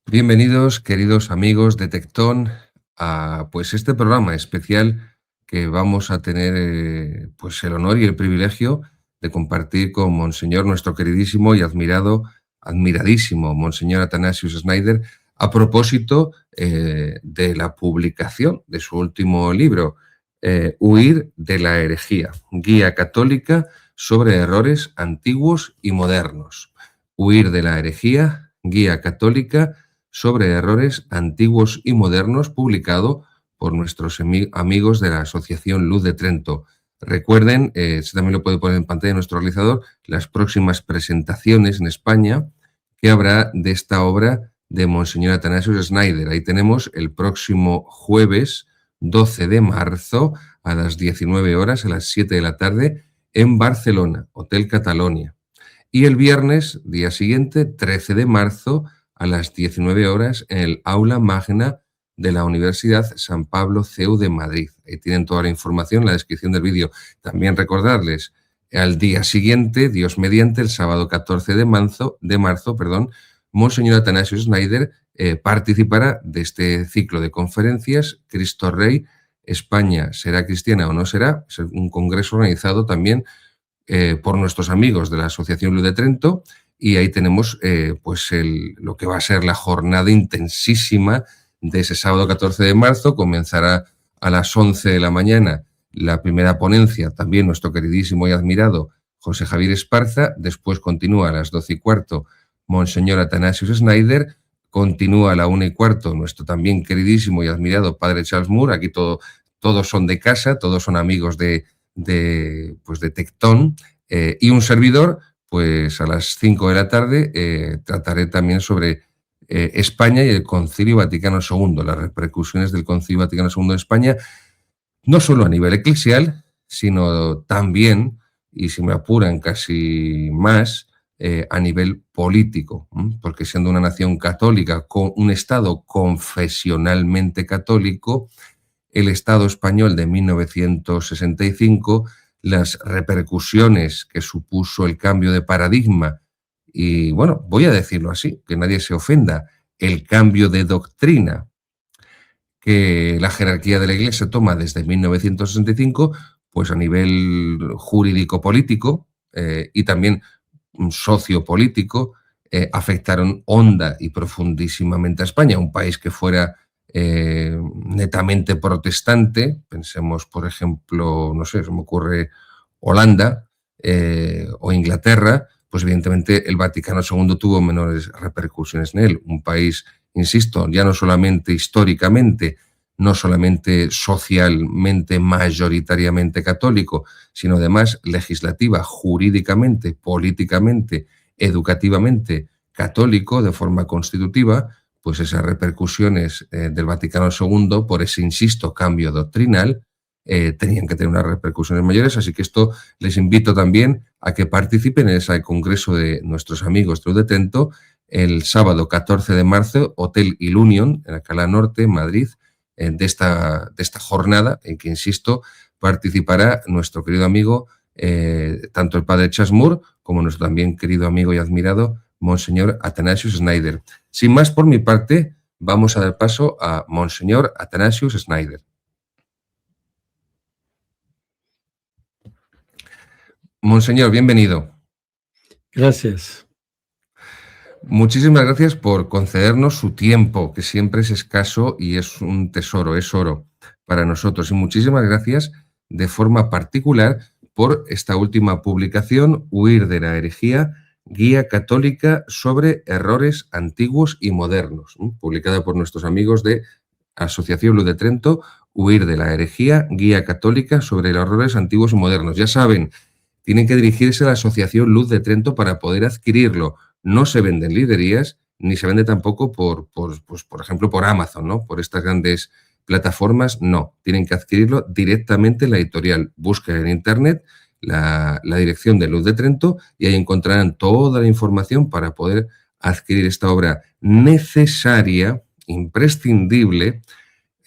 Bienvenidos, queridos amigos de Tectón, a pues este programa especial que vamos a tener pues el honor y el privilegio de compartir con Monseñor, nuestro queridísimo y admiradísimo Monseñor Athanasius Schneider, a propósito de la publicación de su último libro, Huir de la herejía, guía católica sobre errores antiguos y modernos. Huir de la herejía, guía católica sobre errores antiguos y modernos, publicado por nuestros amigos de la Asociación Luz de Trento. Recuerden, también lo puede poner en pantalla nuestro realizador, las próximas presentaciones en España que habrá de esta obra de Monseñor Athanasius Schneider. Ahí tenemos el próximo jueves 12 de marzo a las 19 horas, a las 7 de la tarde, en Barcelona, Hotel Catalonia. Y el viernes, día siguiente, 13 de marzo, a las 19 horas, en el Aula Magna de la Universidad San Pablo CEU de Madrid. Ahí tienen toda la información en la descripción del vídeo. También recordarles, al día siguiente, Dios mediante, el sábado 14 de marzo, Monseñor Athanasius Schneider participará de este ciclo de conferencias, Cristo Rey, España será cristiana o no será. Es un congreso organizado también por nuestros amigos de la Asociación Luz de Trento, y ahí tenemos pues lo que va a ser la jornada intensísima de ese sábado 14 de marzo. Comenzará a las 11 de la mañana la primera ponencia, también nuestro queridísimo y admirado José Javier Esparza. Después continúa a las 12:15 Monseñor Athanasius Schneider. Continúa a la 1:15 nuestro también queridísimo y admirado Padre Charles Moore. Aquí todos son de casa, todos son amigos de Tectón, y un servidor, pues a las 5 de la tarde trataré también sobre España y el Concilio Vaticano II, las repercusiones del Concilio Vaticano II en España, no solo a nivel eclesial, sino también, y si me apuran casi más, a nivel político, porque siendo una nación católica, con un Estado confesionalmente católico, el Estado español de 1965, las repercusiones que supuso el cambio de paradigma y, bueno, voy a decirlo así, que nadie se ofenda, el cambio de doctrina que la jerarquía de la Iglesia toma desde 1965, pues a nivel jurídico-político y también sociopolítico, afectaron honda y profundísimamente a España, un país que fuera netamente protestante. Pensemos, por ejemplo, no sé, se me ocurre Holanda o Inglaterra. Pues evidentemente el Vaticano II tuvo menores repercusiones en él. Un país, insisto, ya no solamente históricamente, no solamente socialmente, mayoritariamente católico, sino además legislativa, jurídicamente, políticamente, educativamente católico de forma constitutiva. Pues esas repercusiones del Vaticano II, por ese, insisto, cambio doctrinal, tenían que tener unas repercusiones mayores. Así que esto les invito también a que participen en ese congreso de nuestros amigos de Luz de Trento, el sábado 14 de marzo, Hotel Ilunion, en Alcalá Norte, Madrid, de esta jornada en que, insisto, participará nuestro querido amigo, tanto el padre Charles Moore como nuestro también querido amigo y admirado Monseñor Athanasius Schneider. Sin más por mi parte, vamos a dar paso a Monseñor Athanasius Schneider. Monseñor, bienvenido. Gracias. Muchísimas gracias por concedernos su tiempo, que siempre es escaso y es un tesoro, es oro para nosotros. Y muchísimas gracias de forma particular por esta última publicación, Huir de la herejía, guía católica sobre errores antiguos y modernos, publicada por nuestros amigos de Asociación Luz de Trento. Huir de la herejía, guía católica sobre los errores antiguos y modernos. Ya saben, tienen que dirigirse a la Asociación Luz de Trento para poder adquirirlo. No se vende en librerías, ni se vende tampoco por ejemplo, por Amazon, ¿no? Por estas grandes plataformas, no. Tienen que adquirirlo directamente en la editorial. Busquen en internet la dirección de Luz de Trento y ahí encontrarán toda la información para poder adquirir esta obra necesaria, imprescindible,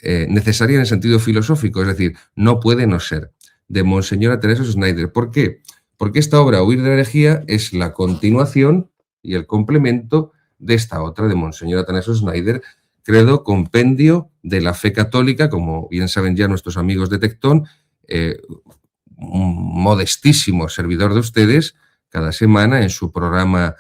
necesaria en el sentido filosófico, es decir, no puede no ser, de Monseñor Athanasius Schneider. ¿Por qué? Porque esta obra, Huir de la herejía, es la continuación y el complemento de esta otra, de Monseñor Atanasio Schneider, Credo, compendio de la fe católica, como bien saben ya nuestros amigos de Tectón, un modestísimo servidor de ustedes, cada semana en su programa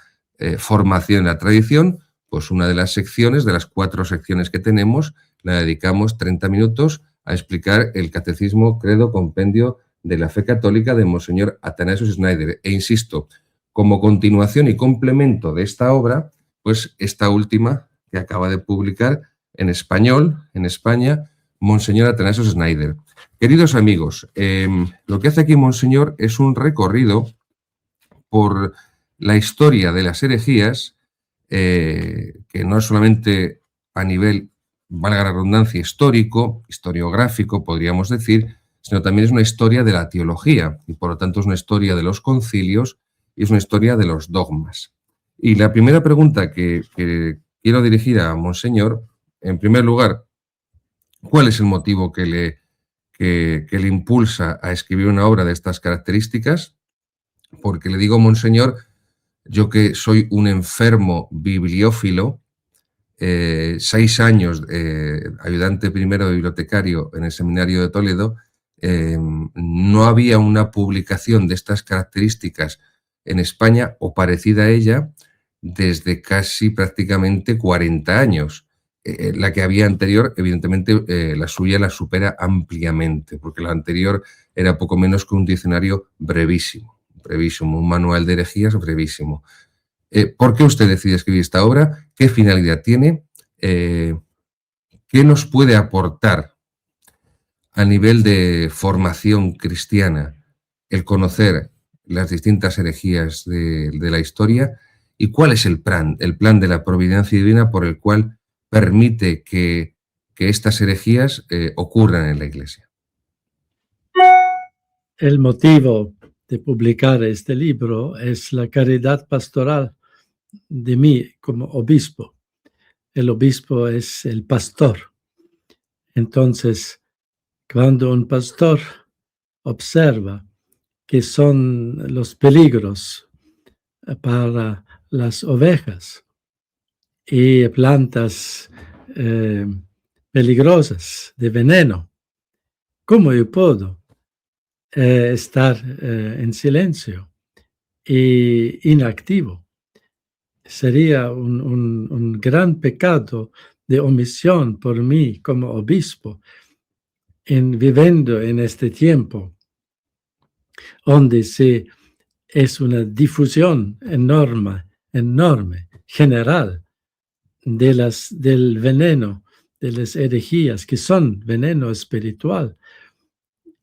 Formación en la Tradición, pues una de las secciones, de las 4 secciones que tenemos, la dedicamos 30 minutos a explicar el Catecismo, Credo, compendio de la fe católica de Monseñor Atanasio Schneider. E insisto, como continuación y complemento de esta obra, pues esta última que acaba de publicar en español, en España, Monseñor Atanasio Schneider. Queridos amigos, lo que hace aquí Monseñor es un recorrido por la historia de las herejías, que no es solamente a nivel, valga la redundancia, histórico, historiográfico, podríamos decir, sino también es una historia de la teología y por lo tanto es una historia de los concilios y es una historia de los dogmas. Y la primera pregunta que quiero dirigir a Monseñor, en primer lugar, ¿cuál es el motivo que le impulsa a escribir una obra de estas características? Porque le digo, Monseñor, yo que soy un enfermo bibliófilo, 6 años ayudante primero de bibliotecario en el Seminario de Toledo, no había una publicación de estas características en España o parecida a ella desde casi prácticamente 40 años. La que había anterior, evidentemente, la suya la supera ampliamente, porque la anterior era poco menos que un diccionario brevísimo, un manual de herejías brevísimo. ¿Por qué usted decide escribir esta obra? ¿Qué finalidad tiene? ¿Qué nos puede aportar a nivel de formación cristiana el conocer las distintas herejías de la historia? ¿Y cuál es el plan de la providencia divina por el cual permite que estas herejías ocurran en la Iglesia? El motivo de publicar este libro es la caridad pastoral de mí como obispo. El obispo es el pastor. Entonces, cuando un pastor observa que son los peligros para las ovejas y plantas peligrosas de veneno, ¿cómo yo puedo estar en silencio e inactivo? Sería un gran pecado de omisión por mí como obispo, viviendo en este tiempo donde es una difusión enorme, general, del veneno, de las herejías, que son veneno espiritual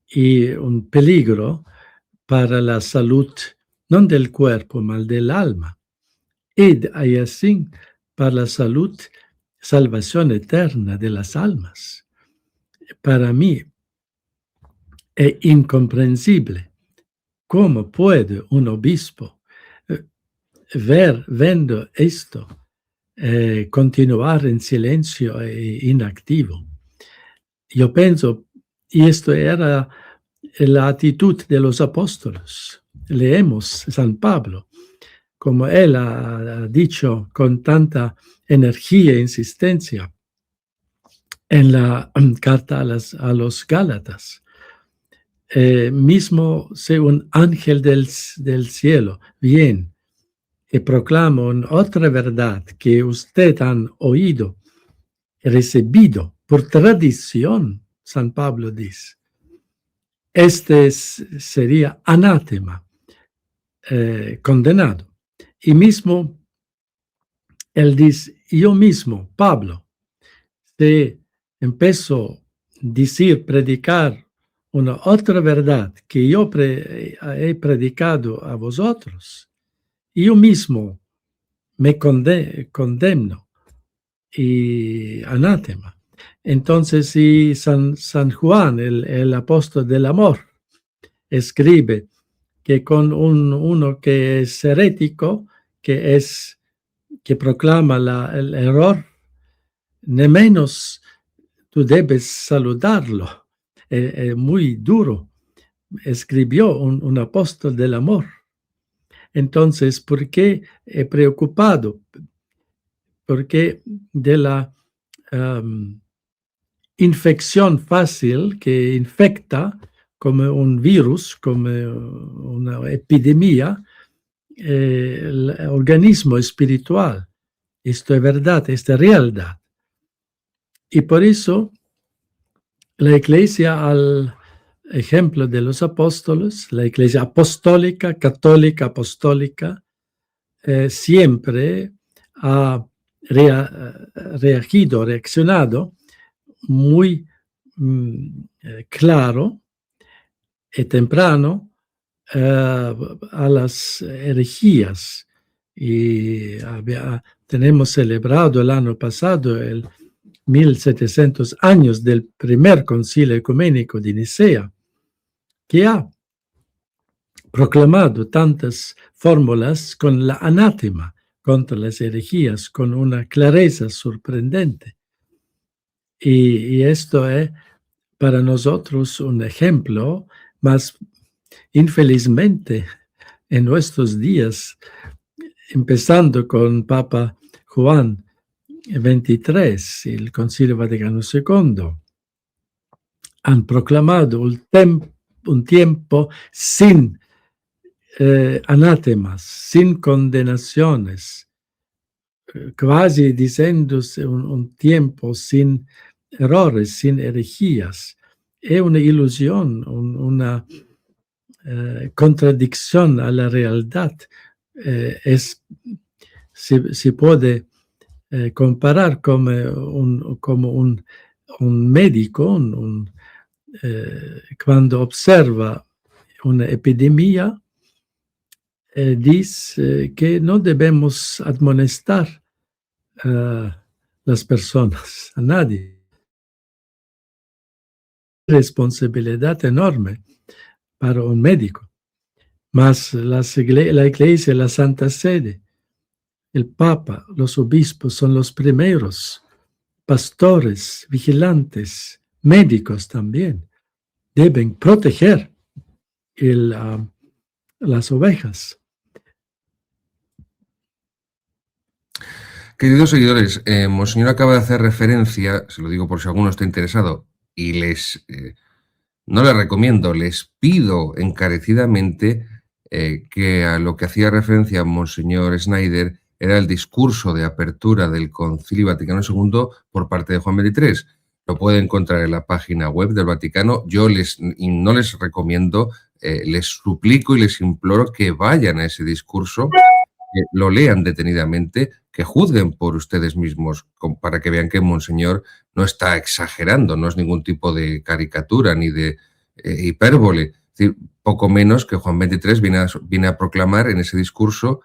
y un peligro para la salud, no del cuerpo, mas del alma. Y así, para la salud, salvación eterna de las almas. Para mí, es incomprensible cómo puede un obispo viendo esto, continuar en silencio e inactivo. Yo pienso, y esto era la actitud de los apóstoles. Leemos San Pablo, como él ha dicho con tanta energía e insistencia en la carta a los Gálatas. Mismo si un ángel del cielo viene y proclama otra verdad que usted han oído, recibido por tradición, San Pablo dice, sería anátema, condenado. Y mismo, él dice, yo mismo, Pablo, si empezó a decir, predicar una otra verdad que yo he predicado a vosotros, yo mismo me condeno y anátema. Entonces, si San Juan, el apóstol del amor, escribe que con uno que es herético, que proclama el error, ni menos tú debes saludarlo. Muy duro. Escribió un apóstol del amor. Entonces, ¿por qué he preocupado porque de la infección fácil que infecta como un virus, como una epidemia, el organismo espiritual. Esto es verdad, esto es realidad. Y por eso la Iglesia, al ejemplo de los apóstoles, la Iglesia apostólica, católica, apostólica, siempre ha reaccionado muy claro y temprano a las herejías. Y tenemos celebrado el año pasado el 1700 años del primer concilio ecuménico de Nicea, que ha proclamado tantas fórmulas con la anátema contra las herejías, con una clareza sorprendente. Y esto es para nosotros un ejemplo, más infelizmente en nuestros días, empezando con Papa Juan XXIII, el Concilio Vaticano II, han proclamado un tiempo sin anátemas, sin condenaciones, quasi diciéndose un tiempo sin errores, sin herejías. Es una ilusión, una contradicción a la realidad. Se puede comparar como un médico cuando observa una epidemia, dice que no debemos admonestar a las personas, a nadie. Responsabilidad enorme para un médico. Mas la Iglesia, la Santa Sede, el Papa, los obispos son los primeros pastores, vigilantes, médicos también. Deben proteger las ovejas. Queridos seguidores, Monseñor acaba de hacer referencia, se lo digo por si alguno está interesado, y no les recomiendo, les pido encarecidamente que a lo que hacía referencia Monseñor Schneider era el discurso de apertura del Concilio Vaticano II por parte de Juan XXIII. Lo pueden encontrar en la página web del Vaticano. Yo no les recomiendo, les suplico y les imploro que vayan a ese discurso, que lo lean detenidamente, que juzguen por ustedes mismos, para que vean que Monseñor no está exagerando, no es ningún tipo de caricatura ni de hipérbole. Es decir, poco menos que Juan XXIII viene a proclamar en ese discurso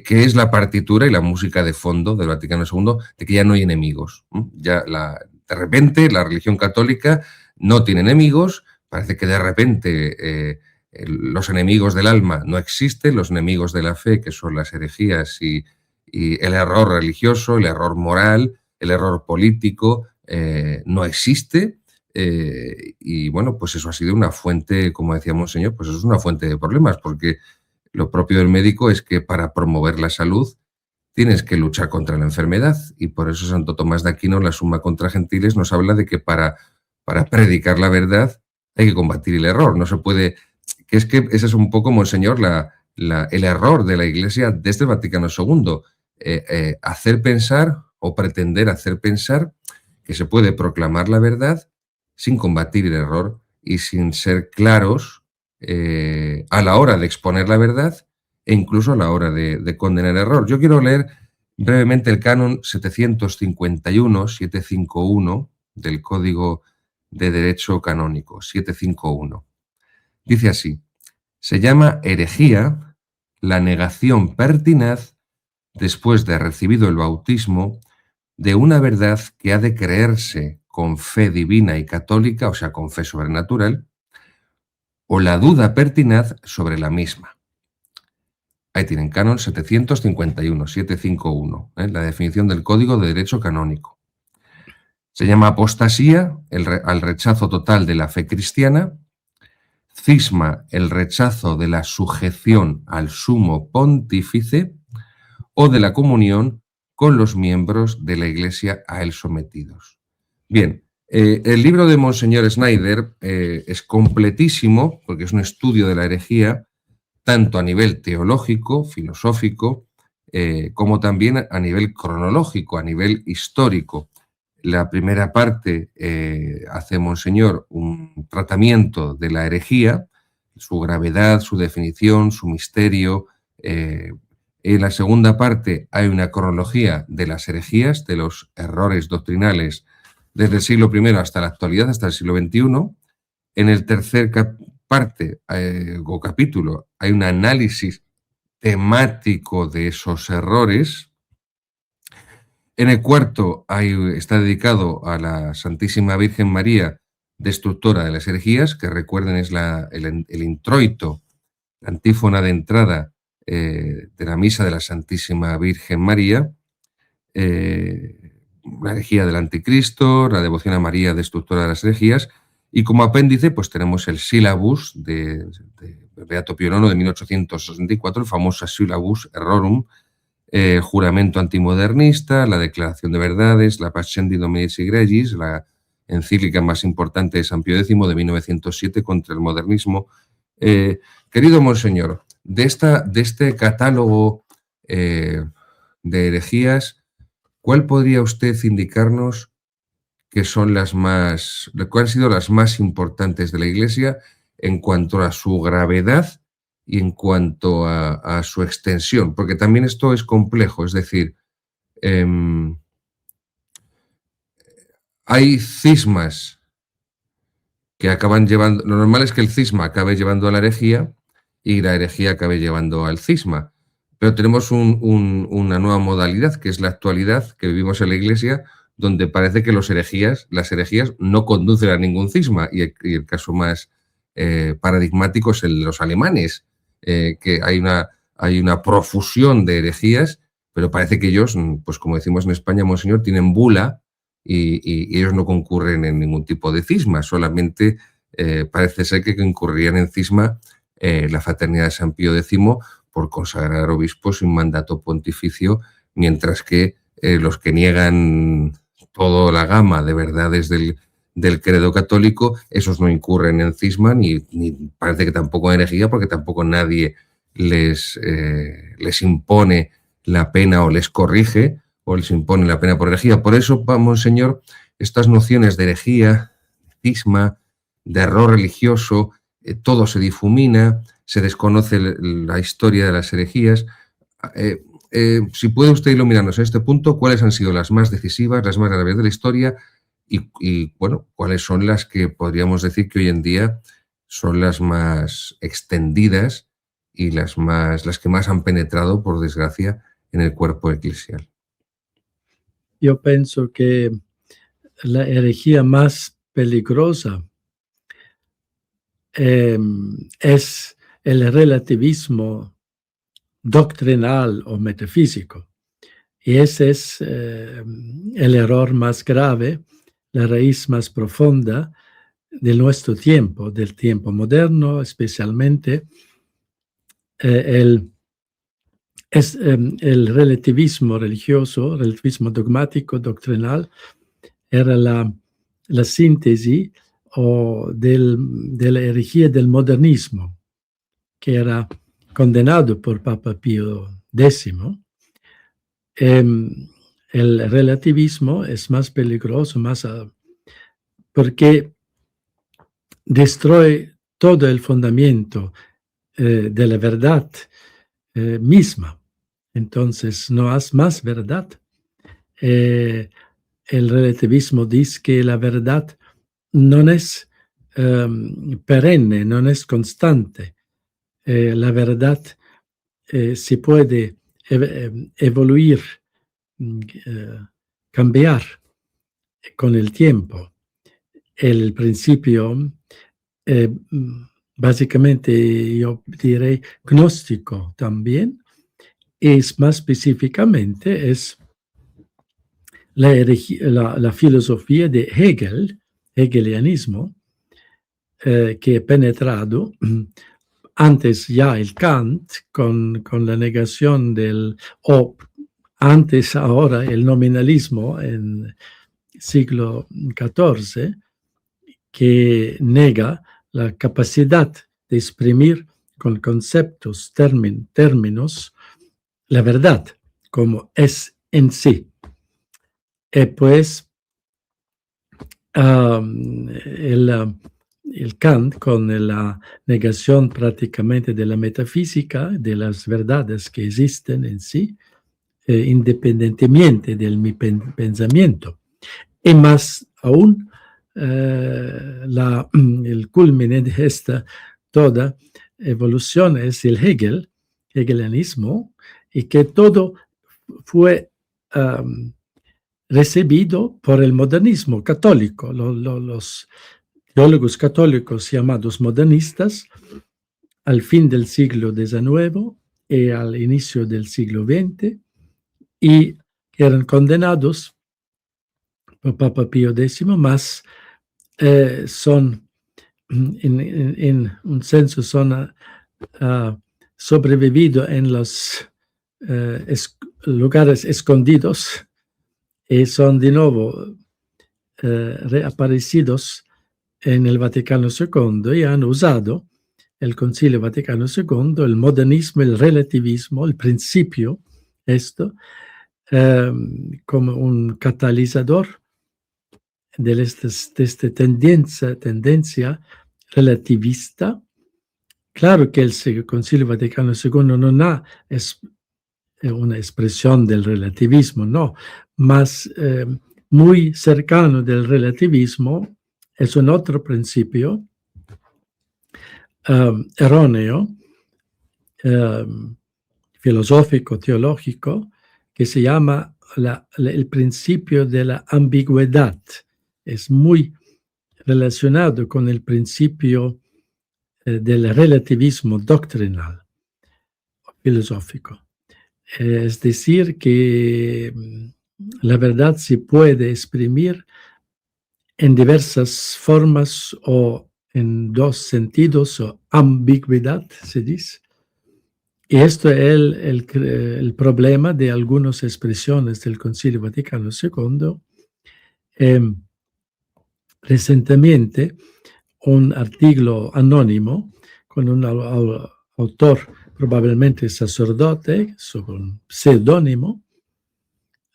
que es la partitura y la música de fondo del Vaticano II, de que ya no hay enemigos. Ya de repente la religión católica no tiene enemigos, parece que de repente los enemigos del alma no existen, los enemigos de la fe, que son las herejías y el error religioso, el error moral, el error político, no existe. Y bueno, pues eso ha sido una fuente, como decía Monseñor, pues eso es una fuente de problemas, porque lo propio del médico es que para promover la salud tienes que luchar contra la enfermedad, y por eso Santo Tomás de Aquino, la Summa Contra Gentiles, nos habla de que para predicar la verdad hay que combatir el error. No se puede... que ese es un poco, Monseñor, el error de la Iglesia desde el Vaticano II. Hacer pensar o pretender hacer pensar que se puede proclamar la verdad sin combatir el error y sin ser claros a la hora de exponer la verdad e incluso a la hora de condenar el error. Yo quiero leer brevemente el canon 751 del Código de Derecho Canónico, 751. Dice así: se llama herejía la negación pertinaz, después de recibido el bautismo, de una verdad que ha de creerse con fe divina y católica, o sea, con fe sobrenatural, o la duda pertinaz sobre la misma. Ahí tienen, canon 751, la definición del Código de Derecho Canónico. Se llama apostasía al rechazo total de la fe cristiana, cisma el rechazo de la sujeción al sumo pontífice o de la comunión con los miembros de la Iglesia a él sometidos. Bien, el libro de Monseñor Snyder es completísimo porque es un estudio de la herejía, tanto a nivel teológico, filosófico, como también a nivel cronológico, a nivel histórico. La primera parte hace Monseñor un tratamiento de la herejía, su gravedad, su definición, su misterio. En la segunda parte hay una cronología de las herejías, de los errores doctrinales desde el siglo I hasta la actualidad, hasta el siglo XXI. En el tercer parte o capítulo hay un análisis temático de esos errores. En el cuarto está dedicado a la Santísima Virgen María, destructora de las herejías, que recuerden es el introito, la antífona de entrada de la misa de la Santísima Virgen María, la herejía del anticristo, la devoción a María, destructora de las herejías, y como apéndice pues tenemos el sílabus de Beato Pío IX de 1864, el famoso Syllabus Errorum, juramento antimodernista, la declaración de verdades, la Pascendi Dominici Gregis, la encíclica más importante de San Pío X de 1907 contra el modernismo. Querido Monseñor, de este catálogo de herejías, ¿cuál podría usted indicarnos que son cuáles han sido las más importantes de la Iglesia en cuanto a su gravedad y en cuanto a su extensión? Porque también esto es complejo, es decir, hay cismas que acaban llevando... Lo normal es que el cisma acabe llevando a la herejía y la herejía acabe llevando al cisma. Pero tenemos una nueva modalidad, que es la actualidad que vivimos en la Iglesia, donde parece que las herejías no conducen a ningún cisma. Y el caso más paradigmático es el de los alemanes, que hay una profusión de herejías, pero parece que ellos, pues como decimos en España, Monseñor, tienen bula y ellos no concurren en ningún tipo de cisma, solamente parece ser que concurrirían en cisma la fraternidad de San Pío X por consagrar obispos sin mandato pontificio, mientras que los que niegan toda la gama de verdades del credo católico, esos no incurren en cisma, ni parece que tampoco en herejía, porque tampoco nadie les impone la pena o les corrige o les impone la pena por herejía. Por eso, Monseñor, estas nociones de herejía, de cisma, de error religioso, todo se difumina, se desconoce la historia de las herejías. Si puede usted iluminarnos en este punto, ¿cuáles han sido las más decisivas, las más graves de la historia? Y bueno, ¿cuáles son las que podríamos decir que hoy en día son las más extendidas y las que más han penetrado, por desgracia, en el cuerpo eclesial? Yo pienso que la herejía más peligrosa es el relativismo doctrinal o metafísico. Y ese es el error más grave, la raíz más profunda de nuestro tiempo, del tiempo moderno, especialmente el relativismo religioso, relativismo dogmático, doctrinal, era la síntesis de la herejía del modernismo, que era condenado por Papa Pío X. El relativismo es más peligroso, porque destruye todo el fundamento de la verdad misma. Entonces no hay más verdad. El relativismo dice que la verdad no es perenne, no es constante. La verdad se puede evoluir, cambiar con el tiempo. El principio, básicamente yo diré gnóstico también, es más específicamente es la filosofía de hegelianismo, que ha penetrado antes ya el Kant con la negación antes, ahora, el nominalismo en siglo XIV, que nega la capacidad de exprimir con conceptos, términos, la verdad como es en sí. Pues el Kant, con la negación prácticamente de la metafísica, de las verdades que existen en sí, independientemente de mi pensamiento. Y más aún, el culmine de esta toda evolución es el hegelianismo, y que todo fue recibido por el modernismo católico. Los teólogos católicos llamados modernistas, al fin del siglo XIX y al inicio del siglo XX, y eran condenados por Papa Pío X, más son, en un senso, son sobrevivido en los lugares escondidos y son de nuevo reaparecidos en el Vaticano II y han usado el Concilio Vaticano II, el modernismo, el relativismo, el principio, esto, como un catalizador de esta tendencia relativista. Claro que el Concilio Vaticano II no es una expresión del relativismo, no, más muy cercano del relativismo es un otro principio erróneo, filosófico, teológico, que se llama el principio de la ambigüedad. Es muy relacionado con el principio del relativismo doctrinal, filosófico. Es decir, que la verdad se puede exprimir en diversas formas o en dos sentidos, o ambigüedad, se dice. Y esto es el problema de algunas expresiones del Concilio Vaticano II. Recientemente, un artículo anónimo con un autor, probablemente sacerdote, con un pseudónimo,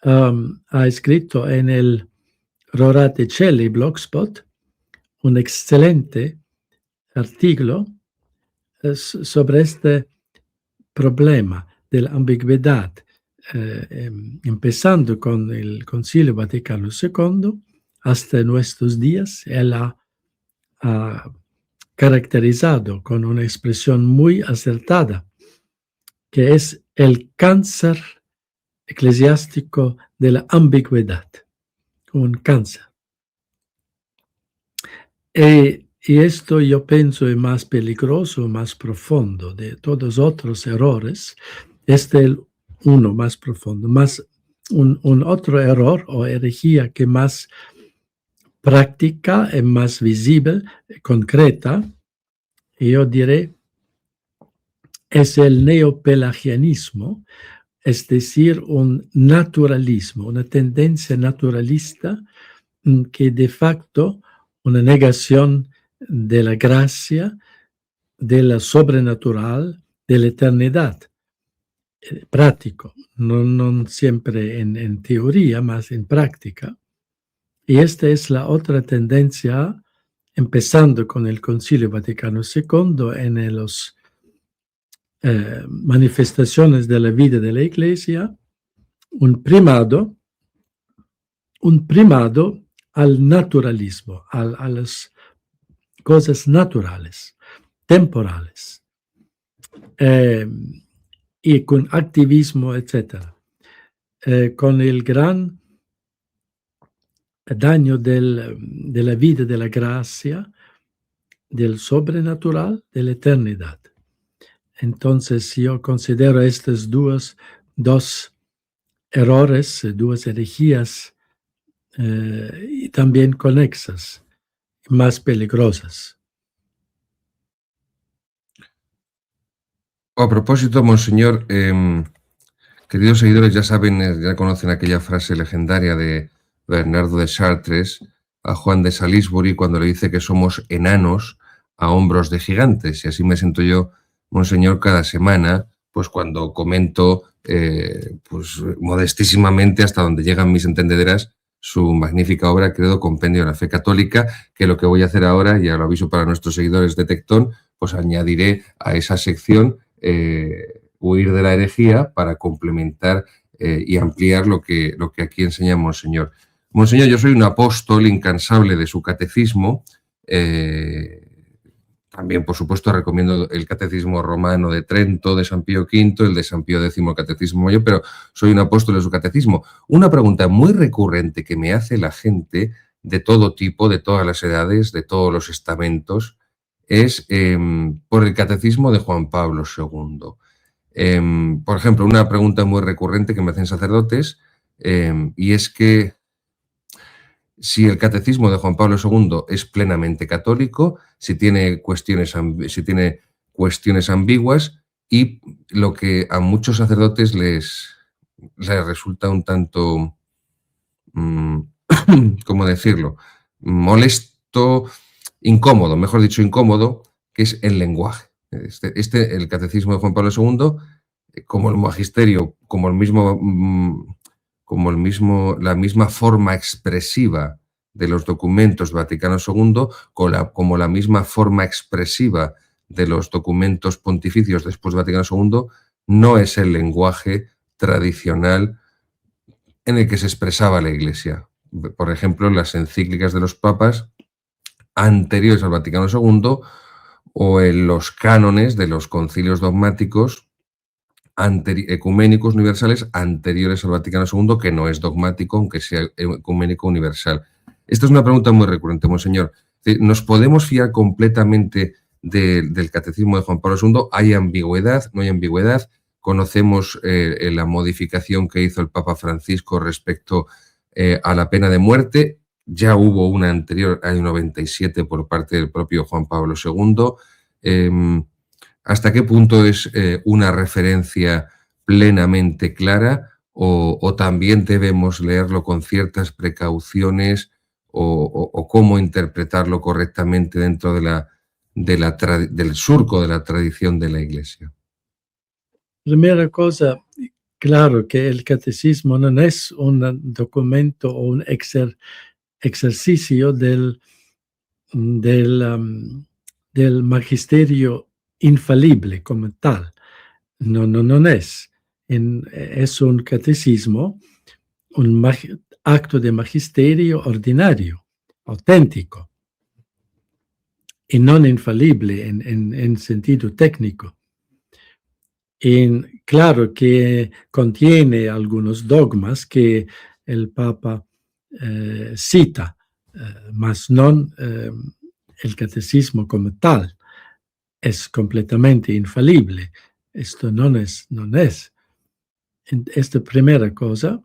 ha escrito en el Rorate Caeli Blogspot un excelente artículo sobre este problema de la ambigüedad, empezando con el Concilio Vaticano II hasta nuestros días. Él ha caracterizado con una expresión muy acertada, que es el cáncer eclesiástico de la ambigüedad, un cáncer. Y esto yo pienso es más peligroso, más profundo de todos los otros errores. Este es el uno más profundo, más un otro error o herejía que más práctica es más visible, concreta, y yo diré, es el neopelagianismo, es decir, un naturalismo, una tendencia naturalista que de facto una negación de la gracia, de la sobrenatural, de la eternidad. Práctico, no siempre en teoría, más en práctica. Y esta es la otra tendencia, empezando con el Concilio Vaticano II, en las manifestaciones de la vida de la Iglesia, un primado al naturalismo, a las cosas naturales, temporales, y con activismo, etc. Con el gran daño de la vida de la gracia, del sobrenatural, de la eternidad. Entonces yo considero estos dos errores, dos herejías, y también conexas, más peligrosas. A propósito, monseñor, Queridos seguidores, ya saben, ya conocen aquella frase legendaria de Bernardo de Chartres a Juan de Salisbury cuando le dice que somos enanos a hombros de gigantes. Y así me siento yo, monseñor, cada semana, pues cuando comento, pues modestísimamente, hasta donde llegan mis entendederas, su magnífica obra, Credo, Compendio de la Fe Católica, que lo que voy a hacer ahora, ya lo aviso para nuestros seguidores de Tectón, pues añadiré a esa sección Huir de la herejía para complementar y ampliar lo que aquí enseña Monseñor. Monseñor, yo soy un apóstol incansable de su catecismo. También, por supuesto, recomiendo el Catecismo Romano de Trento, de San Pío V, el de San Pío X, el Catecismo Mayor, pero soy un apóstol de su catecismo. Una pregunta muy recurrente que me hace la gente de todo tipo, de todas las edades, de todos los estamentos, es por el Catecismo de Juan Pablo II. Por ejemplo, una pregunta muy recurrente que me hacen sacerdotes, y es que si el catecismo de Juan Pablo II es plenamente católico, si tiene cuestiones ambiguas, y lo que a muchos sacerdotes les resulta un tanto, ¿cómo decirlo?, molesto, incómodo, mejor dicho, incómodo, que es el lenguaje. El catecismo de Juan Pablo II, como el magisterio, la misma forma expresiva de los documentos Vaticano II, como la misma forma expresiva de los documentos pontificios después de Vaticano II, no es el lenguaje tradicional en el que se expresaba la Iglesia. Por ejemplo, las encíclicas de los papas anteriores al Vaticano II o en los cánones de los concilios dogmáticos ecuménicos universales anteriores al Vaticano II, que no es dogmático, aunque sea ecuménico universal. Esta es una pregunta muy recurrente, monseñor. ¿Nos podemos fiar completamente del catecismo de Juan Pablo II? ¿Hay ambigüedad? ¿No hay ambigüedad? Conocemos la modificación que hizo el Papa Francisco respecto a la pena de muerte. Ya hubo una anterior, año 97, por parte del propio Juan Pablo II. ¿Hasta qué punto es una referencia plenamente clara o también debemos leerlo con ciertas precauciones o cómo interpretarlo correctamente dentro del surco de la tradición de la Iglesia? Primera cosa, claro que el catecismo no es un documento o un ejercicio del magisterio infalible como tal. No es. Es un catecismo, un acto de magisterio ordinario, auténtico, y no infalible en sentido técnico. Claro que contiene algunos dogmas que el Papa cita, mas no el catecismo como tal. Es completamente infalible. Esto no es. Esta primera cosa.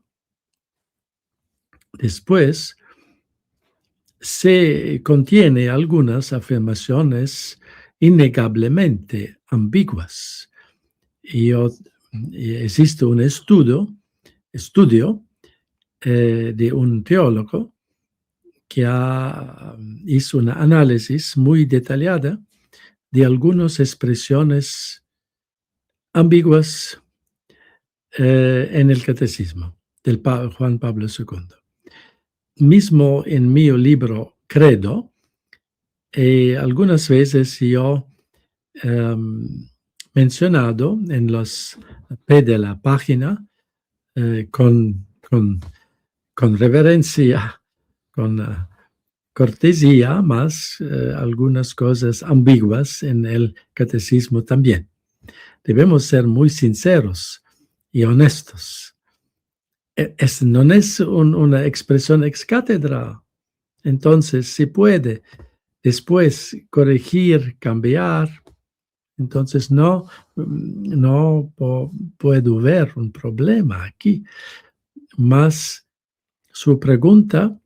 Después, se contiene algunas afirmaciones innegablemente ambiguas. Existe un estudio de un teólogo que hizo un análisis muy detallada de algunas expresiones ambiguas en el catecismo del Juan Pablo II. Mismo en mi libro Credo, algunas veces yo mencionado en los pie de la página con reverencia, con cortesía, más algunas cosas ambiguas en el catecismo también. Debemos ser muy sinceros y honestos. No es una expresión ex cátedra. Entonces, se puede después corregir, cambiar. Entonces, no puedo ver un problema aquí. Mas su pregunta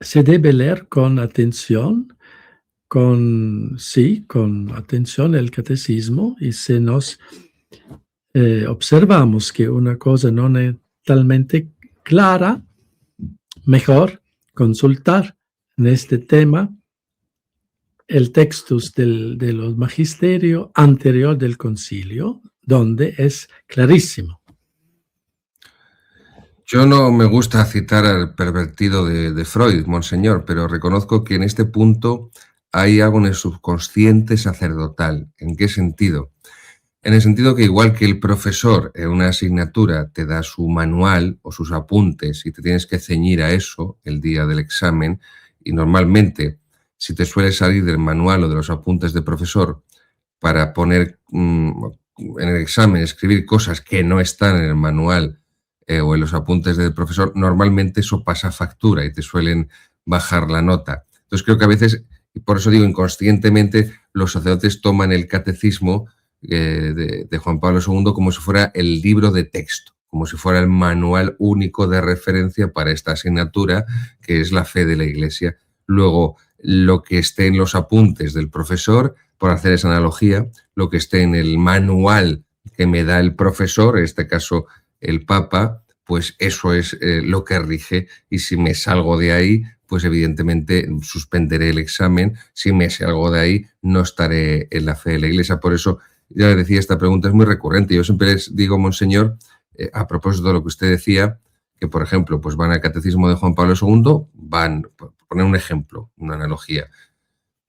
se debe leer con atención, con atención el catecismo, y se nos observamos que una cosa non è talmente clara, mejor consultar en este tema el textus de los magisterio anterior del concilio, donde es clarísimo. Yo no me gusta citar al pervertido de Freud, monseñor, pero reconozco que en este punto hay algo en el subconsciente sacerdotal. ¿En qué sentido? En el sentido que igual que el profesor en una asignatura te da su manual o sus apuntes y te tienes que ceñir a eso el día del examen, y normalmente si te suele salir del manual o de los apuntes de profesor para poner en el examen, escribir cosas que no están en el manual o en los apuntes del profesor, normalmente eso pasa factura y te suelen bajar la nota. Entonces creo que a veces, y por eso digo inconscientemente, los sacerdotes toman el catecismo de Juan Pablo II como si fuera el libro de texto, como si fuera el manual único de referencia para esta asignatura, que es la fe de la Iglesia. Luego, lo que esté en los apuntes del profesor, por hacer esa analogía, lo que esté en el manual que me da el profesor, en este caso el Papa, pues eso es lo que rige, y si me salgo de ahí, pues evidentemente suspenderé el examen. Si me salgo de ahí, no estaré en la fe de la Iglesia. Por eso, ya les decía, esta pregunta es muy recurrente. Yo siempre les digo, monseñor, a propósito de lo que usted decía, que por ejemplo, pues van al Catecismo de Juan Pablo II, van, por poner un ejemplo, una analogía,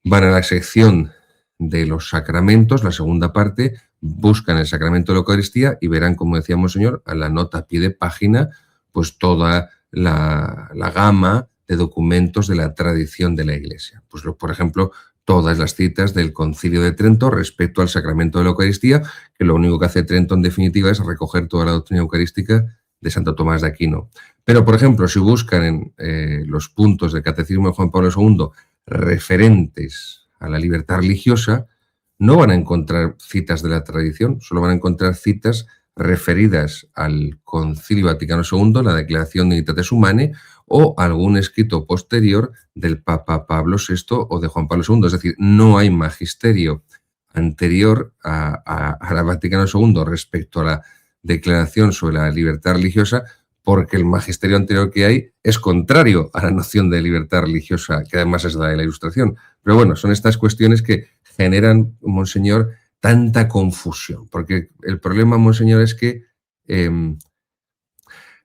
van a la sección de los sacramentos, la segunda parte, buscan el sacramento de la Eucaristía y verán, como decía monseñor, a la nota a pie de página, pues toda la gama de documentos de la tradición de la Iglesia. Pues, por ejemplo, todas las citas del Concilio de Trento respecto al sacramento de la Eucaristía, que lo único que hace Trento en definitiva es recoger toda la doctrina eucarística de Santo Tomás de Aquino. Pero, por ejemplo, si buscan en los puntos del Catecismo de Juan Pablo II referentes a la libertad religiosa, no van a encontrar citas de la tradición, solo van a encontrar citas referidas al Concilio Vaticano II, la Declaración de Unitatis Humanae, o algún escrito posterior del Papa Pablo VI o de Juan Pablo II. Es decir, no hay magisterio anterior a la Vaticano II respecto a la Declaración sobre la libertad religiosa, porque el magisterio anterior que hay es contrario a la noción de libertad religiosa, que además es la de la Ilustración. Pero bueno, son estas cuestiones que generan, monseñor, tanta confusión, porque el problema, monseñor, es que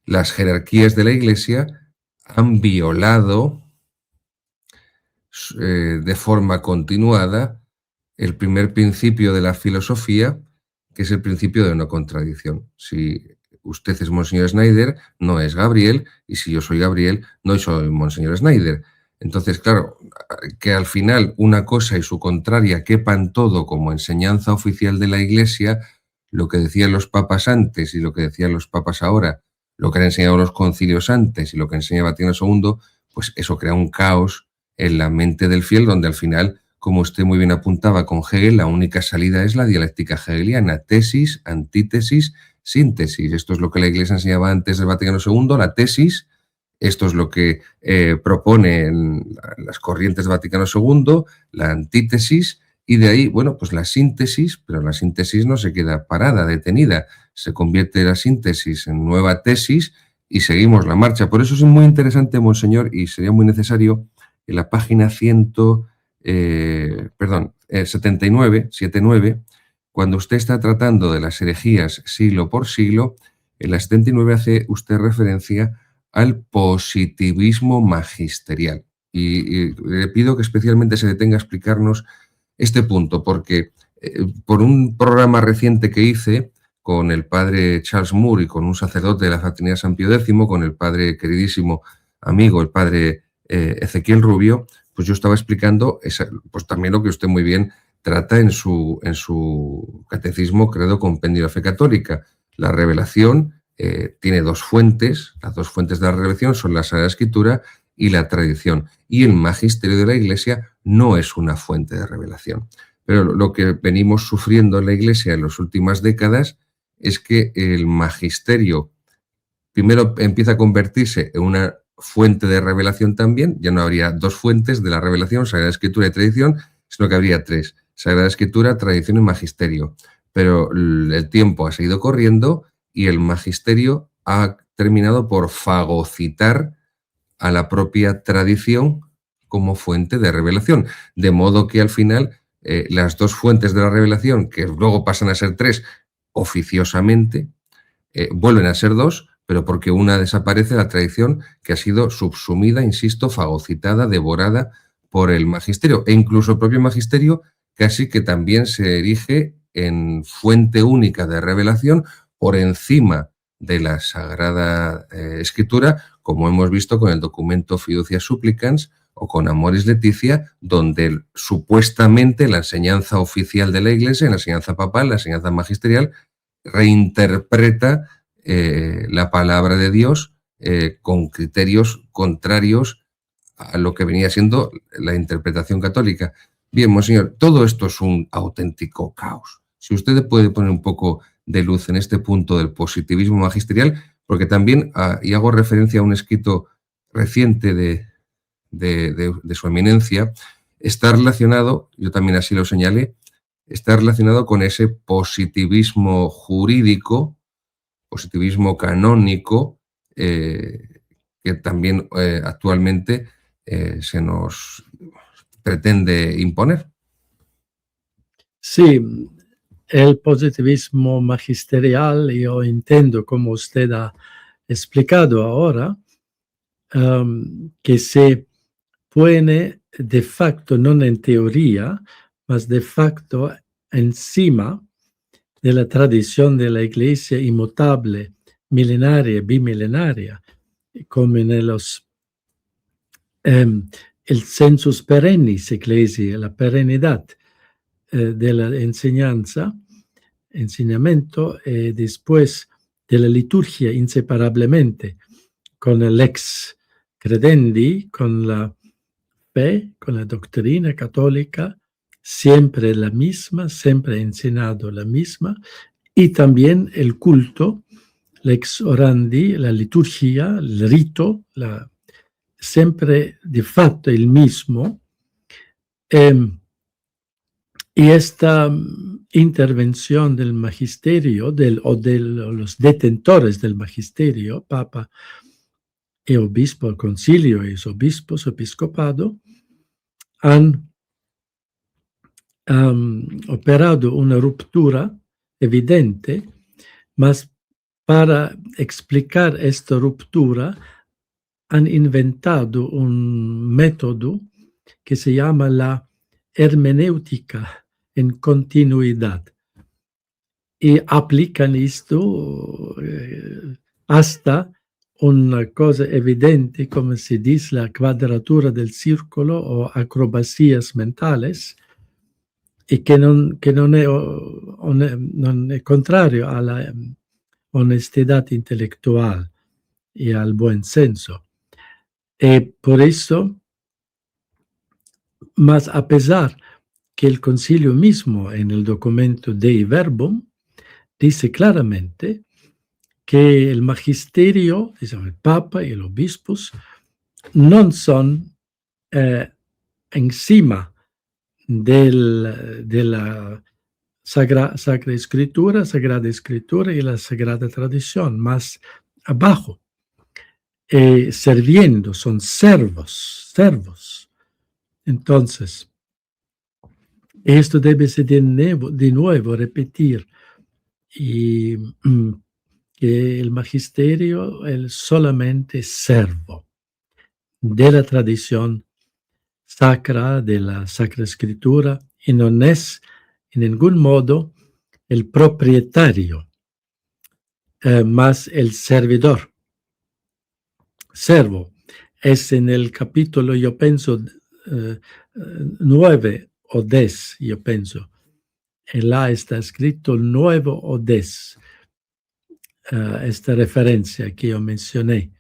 las jerarquías de la Iglesia han violado de forma continuada el primer principio de la filosofía, que es el principio de no contradicción. Si usted es monseñor Schneider, no es Gabriel, y si yo soy Gabriel, no soy monseñor Schneider. Entonces, claro, que al final una cosa y su contraria quepan todo como enseñanza oficial de la Iglesia, lo que decían los papas antes y lo que decían los papas ahora, lo que han enseñado los concilios antes y lo que enseña Vaticano II, pues eso crea un caos en la mente del fiel, donde al final, como usted muy bien apuntaba con Hegel, la única salida es la dialéctica hegeliana: tesis, antítesis, síntesis. Esto es lo que la Iglesia enseñaba antes del Vaticano II, la tesis. Esto es lo que proponen las corrientes del Vaticano II, la antítesis, y de ahí, bueno, pues la síntesis, pero la síntesis no se queda parada, detenida. Se convierte la síntesis en nueva tesis y seguimos la marcha. Por eso es muy interesante, monseñor, y sería muy necesario en la página 79, cuando usted está tratando de las herejías siglo por siglo, en la 79 hace usted referencia al positivismo magisterial. Y le pido que especialmente se detenga a explicarnos este punto, porque por un programa reciente que hice con el padre Charles Moore y con un sacerdote de la Fraternidad San Pío X, con el padre queridísimo amigo, el padre Ezequiel Rubio, pues yo estaba explicando pues también lo que usted muy bien trata en su catecismo, credo, compendio de la fe católica. La revelación tiene dos fuentes. Las dos fuentes de la revelación son la Sagrada Escritura y la tradición. Y el magisterio de la Iglesia no es una fuente de revelación. Pero lo que venimos sufriendo en la Iglesia en las últimas décadas es que el magisterio primero empieza a convertirse en una fuente de revelación también. Ya no habría dos fuentes de la revelación, Sagrada Escritura y tradición, sino que habría tres: Sagrada Escritura, tradición y magisterio. pero el tiempo ha seguido corriendo y el magisterio ha terminado por fagocitar a la propia tradición como fuente de revelación. De modo que al final las dos fuentes de la revelación, que luego pasan a ser tres oficiosamente, vuelven a ser dos, pero porque una desaparece, la tradición que ha sido subsumida, insisto, fagocitada, devorada por el magisterio. E incluso el propio magisterio casi que también se erige en fuente única de revelación por encima de la Sagrada Escritura, como hemos visto con el documento Fiducia Supplicans o con Amoris Laetitia, donde supuestamente la enseñanza oficial de la Iglesia, la enseñanza papal, la enseñanza magisterial, reinterpreta la palabra de Dios con criterios contrarios a lo que venía siendo la interpretación católica. Bien, monseñor, todo esto es un auténtico caos. Si usted puede poner un poco de luz en este punto del positivismo magisterial, porque también, y hago referencia a un escrito reciente de su eminencia, está relacionado, yo también así lo señalé, está relacionado con ese positivismo jurídico, positivismo canónico, que también actualmente se nos pretende imponer. Sí, el positivismo magisterial, yo entiendo, como usted ha explicado ahora, que se pone de facto, no en teoría, mas de facto encima de la tradición de la Iglesia inmutable, milenaria, bimilenaria, como en los el sensus perennis ecclesiae, la perenidad de la enseñamiento, después de la liturgia inseparablemente, con el ex credendi, con la fe, con la doctrina católica, siempre la misma, siempre enseñado la misma, y también el culto, lex orandi, la liturgia, el rito, siempre de facto el mismo. Y esta intervención del magisterio o de los detentores del magisterio, Papa y Obispo, Concilio y Obispos, Episcopado, han operado una ruptura evidente, mas para explicar esta ruptura han inventado un método que se llama la hermenéutica en continuidad y aplican esto hasta una cosa evidente, como se dice, la cuadratura del círculo o acrobacias mentales, y que non è contrario alla honestidad intelectual y al buen senso. Por eso, mas a pesar que el concilio mismo en el documento Dei Verbum dice claramente que el magisterio, el Papa y los obispos, non son encima de la Sagrada Escritura y la Sagrada Tradición, más abajo, sirviendo, son servos. Entonces, esto debe ser de nuevo repetir, y que el magisterio es solamente servo de la tradición sacra, de la Sacra Escritura, y no es en ningún modo el propietario, más el servidor. Servo es en el capítulo, yo pienso, 9 o 10, yo pienso. Y là está escrito 9 o 10, esta referencia que yo mencioné.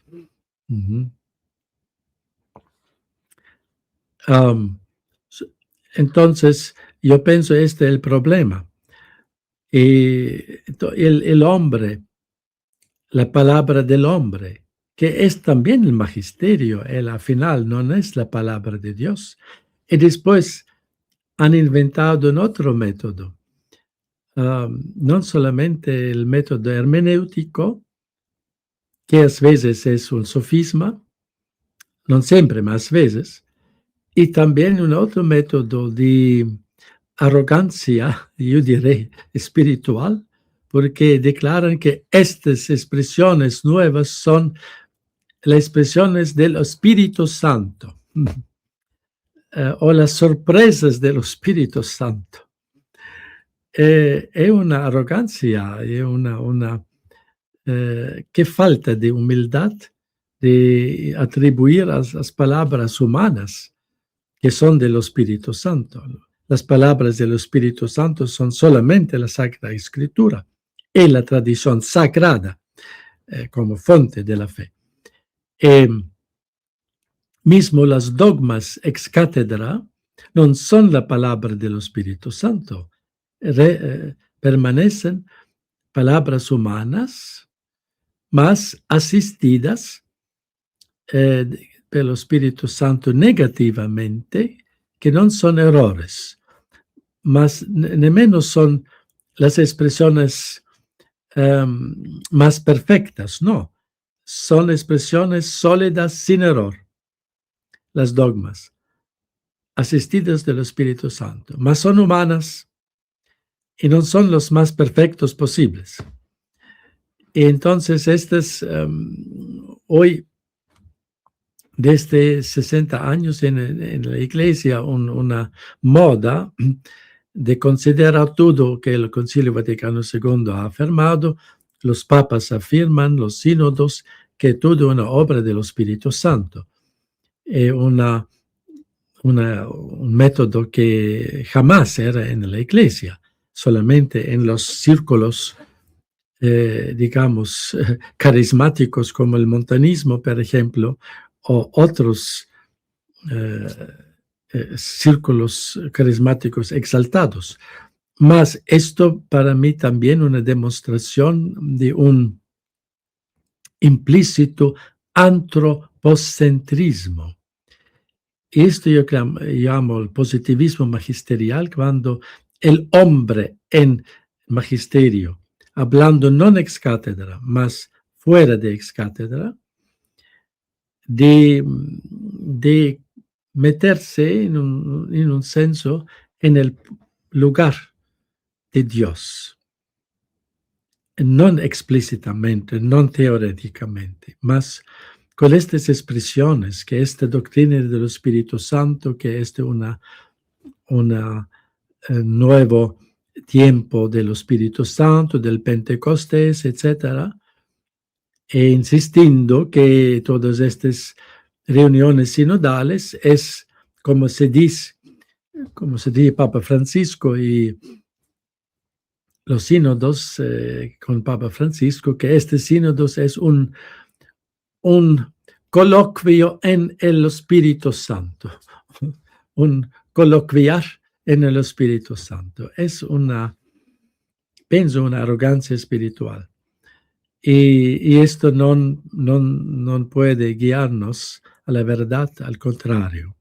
Entonces, yo pienso este es el problema. El hombre, la palabra del hombre, que es también el magisterio, al final no es la palabra de Dios. Y después han inventado un otro método. non solamente il metodo ermeneutico, che a veces es un sofisma, non sempre, ma a veces, y también un otro método de arrogancia, yo diré espiritual, porque declaran que estas expresiones nuevas son las expresiones del Espíritu Santo, o las sorpresas del Espíritu Santo. È una arrogancia, è una que falta de humildad de atribuir las palabras humanas que son del Espíritu Santo. Las palabras del Espíritu Santo son solamente la Sacra Escritura y la tradición sagrada como fuente de la fe. Mismo las dogmas ex cátedra no son la palabra del Espíritu Santo, permanecen palabras humanas, más asistidas pelo Spirito Santo negativamente, que non son errores, mas nemmeno son las expresiones más perfectas, no. Son expresiones sólidas sin error, las dogmas, asistidas del Espíritu Santo, mas son humanas y no son los más perfectos posibles. Y entonces estas, hoy, desde 60 años en la Iglesia, una moda de considerar todo que el Concilio Vaticano II ha afirmado, los papas afirman, los sínodos, que todo es una obra del Espíritu Santo. Es un método que jamás era en la Iglesia, solamente en los círculos, digamos, carismáticos como el montanismo, por ejemplo, o otros círculos carismáticos exaltados. Mas esto para mí también una demostración de un implícito antropocentrismo. Esto yo llamo el positivismo magisterial, cuando el hombre en magisterio, hablando no ex cátedra, mas fuera de ex cátedra, de meterse en un senso en el lugar de Dios, no explícitamente, no teóricamente, mas con estas expresiones, que esta doctrina del Espíritu Santo, que este una nuevo tiempo del Espíritu Santo, del Pentecostés, etc., e insistiendo que todas estas reuniones sinodales es, como se dice Papa Francisco y los sínodos con Papa Francisco, que este sínodos es un coloquio en el Espíritu Santo, un coloquiar en el Espíritu Santo. Es pienso, una arrogancia espiritual. Y esto no puede guiarnos a la verdad, al contrario,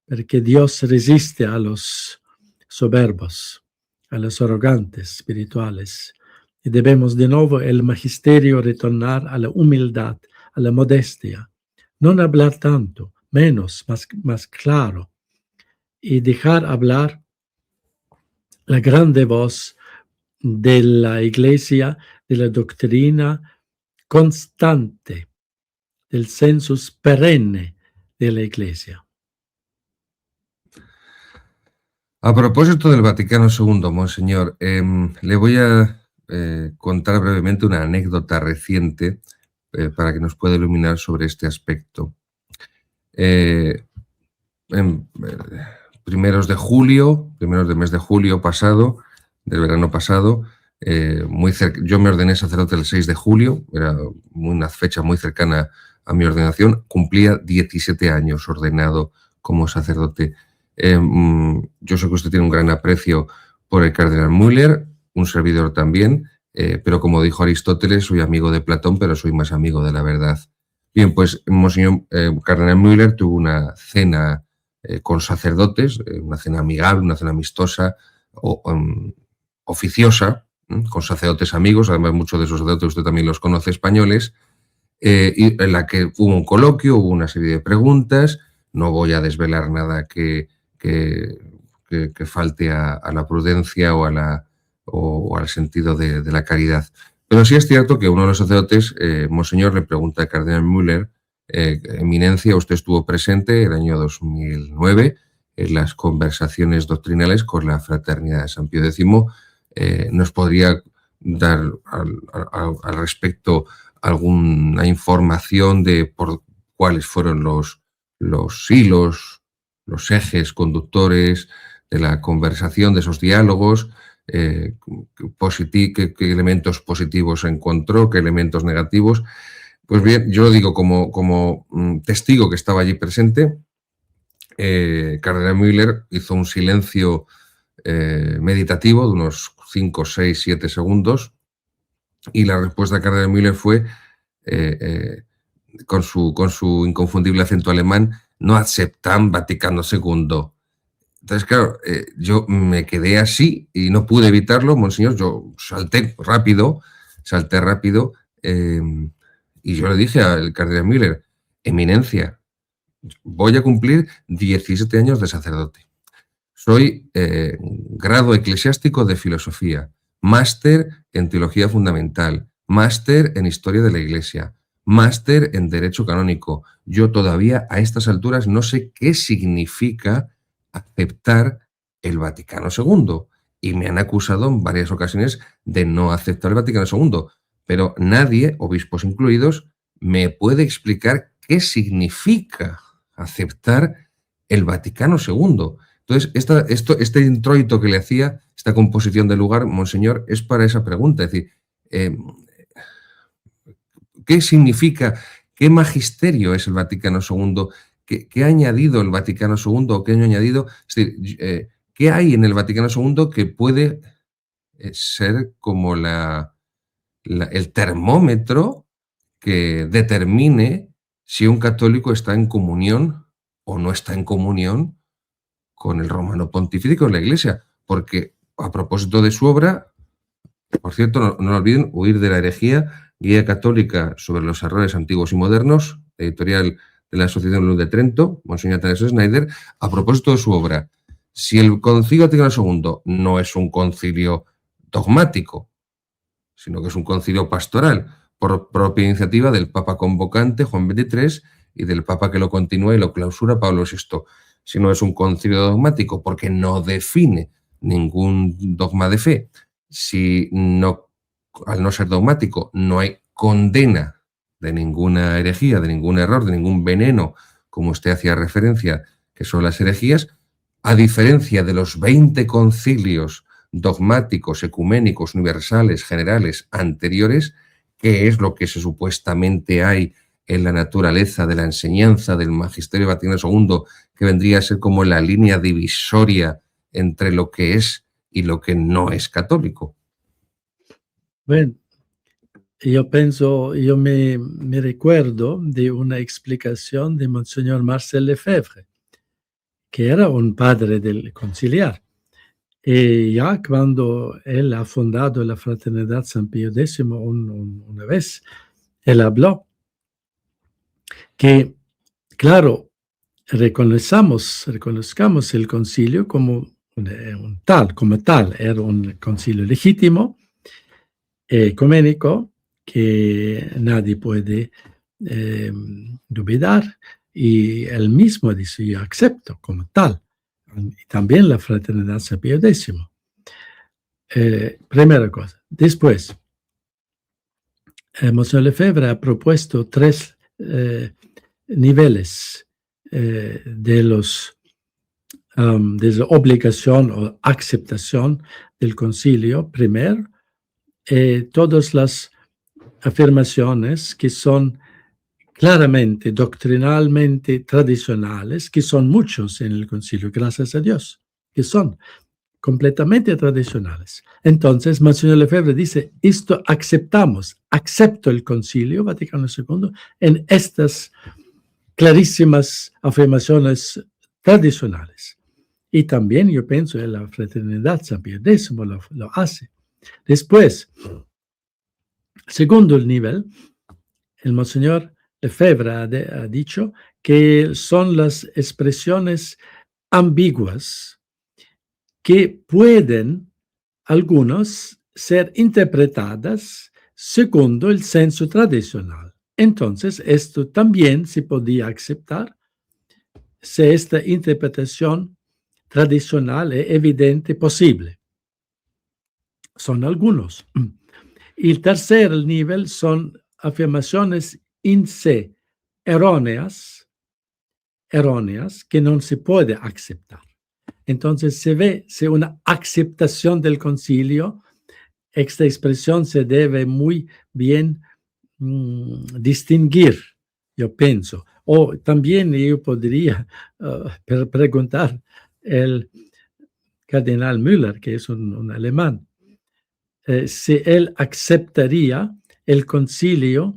porque Dios resiste a los soberbos, a los arrogantes espirituales. Y debemos de nuevo el magisterio retornar a la humildad, a la modestia, no hablar tanto, menos, más claro, y dejar hablar la grande voz de la Iglesia, de la doctrina constante, del sensus perenne de la Iglesia. A propósito del Vaticano II, Monseñor, le voy a contar brevemente una anécdota reciente para que nos pueda iluminar sobre este aspecto. Primeros del mes de julio pasado, del verano pasado, yo me ordené sacerdote el 6 de julio, era una fecha muy cercana a mi ordenación, cumplía 17 años ordenado como sacerdote. Yo sé que usted tiene un gran aprecio por el cardenal Müller, un servidor también, pero como dijo Aristóteles, soy amigo de Platón, pero soy más amigo de la verdad. Bien, pues Monseñor cardenal Müller tuvo una cena con sacerdotes, una cena amigable, una cena amistosa, oficiosa, con sacerdotes amigos, además muchos de esos sacerdotes usted también los conoce, españoles, y en la que hubo un coloquio, hubo una serie de preguntas. No voy a desvelar nada que falte a la prudencia o al sentido de la caridad. Pero sí es cierto que uno de los sacerdotes, Monseñor, le pregunta al cardenal Müller: Eminencia, usted estuvo presente el año 2009 en las conversaciones doctrinales con la Fraternidad de San Pío X. ¿Nos podría dar al respecto alguna información de por cuáles fueron los hilos, los ejes conductores de la conversación, de esos diálogos? ¿Qué elementos positivos encontró, qué elementos negativos? Pues bien, yo lo digo como testigo que estaba allí presente. Cardenal Müller hizo un silencio meditativo de unos 5, 6, 7 segundos, y la respuesta de Cardenal Müller fue, con su inconfundible acento alemán: no aceptan Vaticano II. Entonces, claro, yo me quedé así y no pude evitarlo, Monseñor. Yo salté rápido, y yo le dije al cardenal Müller: Eminencia, voy a cumplir 17 años de sacerdote. Soy grado eclesiástico de filosofía, máster en teología fundamental, máster en historia de la Iglesia, máster en derecho canónico. Yo todavía a estas alturas no sé qué significa aceptar el Vaticano II, y me han acusado en varias ocasiones de no aceptar el Vaticano II, pero nadie, obispos incluidos, me puede explicar qué significa aceptar el Vaticano II. Entonces, este introito que le hacía, esta composición del lugar, Monseñor, es para esa pregunta. Es decir, ¿qué significa, qué magisterio es el Vaticano II? ¿Qué ha añadido el Vaticano II o qué ha añadido? Es decir, ¿qué hay en el Vaticano II que puede ser como el termómetro que determine si un católico está en comunión o no está en comunión con el Romano Pontífice y con la Iglesia? Porque, a propósito de su obra, por cierto, no olviden, Huir de la herejía, Guía católica sobre los errores antiguos y modernos, editorial de la Asociación Luz de Trento, Monseñor Teresa Schneider. A propósito de su obra, si el Concilio Vaticano II no es un concilio dogmático, sino que es un concilio pastoral, por propia iniciativa del Papa convocante, Juan XXIII, y del Papa que lo continúa y lo clausura, Pablo VI. Si no es un concilio dogmático, porque no define ningún dogma de fe, si no, al no ser dogmático, no hay condena de ninguna herejía, de ningún error, de ningún veneno, como usted hacía referencia, que son las herejías, a diferencia de los 20 concilios dogmáticos, ecuménicos, universales, generales, anteriores, que es lo que supuestamente hay en la naturaleza de la enseñanza del Magisterio Vaticano II, que vendría a ser como la línea divisoria entre lo que es y lo que no es católico. Bueno, yo me recuerdo de una explicación de Monseñor Marcel Lefebvre, que era un padre del conciliar. Y ya cuando él ha fundado la Fraternidad San Pío X, una vez, él habló que, claro, reconozcamos el concilio como tal, era un concilio legítimo, ecuménico, que nadie puede dudar, y él mismo dice: yo acepto como tal. Y también la Fraternidad San Pío X. Primera cosa. Después, Monseñor Lefebvre ha propuesto 3 niveles de la obligación o aceptación del concilio. Primero, todas las afirmaciones que son claramente, doctrinalmente tradicionales, que son muchos en el concilio, gracias a Dios, que son completamente tradicionales. Entonces, Monseñor Lefebvre dice: esto acepto el Concilio Vaticano II en estas clarísimas afirmaciones tradicionales. Y también yo pienso en la fraternidad San Pío X lo hace. Después, segundo nivel, el Monseñor Lefebvre ha dicho que son las expresiones ambiguas que pueden algunas ser interpretadas segundo el senso tradicional. Entonces, esto también se podía aceptar si esta interpretación tradicional es evidente posible. Son algunos. Y el tercer nivel son afirmaciones in se erróneas que no se puede aceptar. Entonces se ve si una aceptación del concilio. Esta expresión se debe muy bien distinguir, yo pienso. O también yo podría preguntar al cardenal Müller, que es un alemán, si él aceptaría el concilio,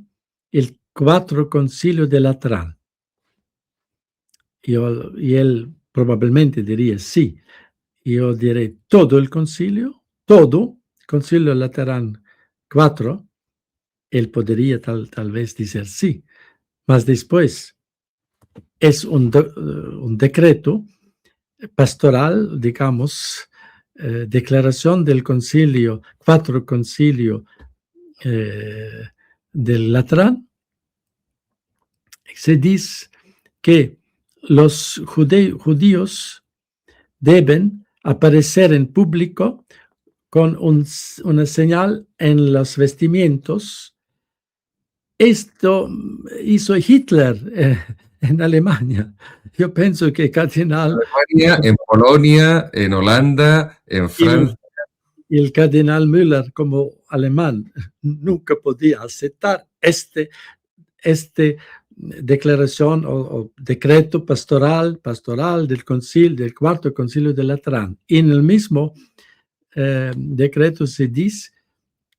el cuatro concilio de Latrán. Y él probablemente diría sí. Yo diré todo el concilio, todo. Concilio Laterán 4, él podría tal vez decir sí, mas después es un decreto pastoral, digamos, declaración del concilio, 4 concilio del Laterán. Se dice que los judíos deben aparecer en público con una señal en los vestimientos. Esto hizo Hitler en Alemania. Yo pienso que cardenal... En Alemania, en Polonia, en Holanda, en Francia. Y el cardenal Müller, como alemán, nunca podía aceptar este declaración o decreto pastoral del concilio, del cuarto concilio de Latrán. Y en el mismo decreto se dice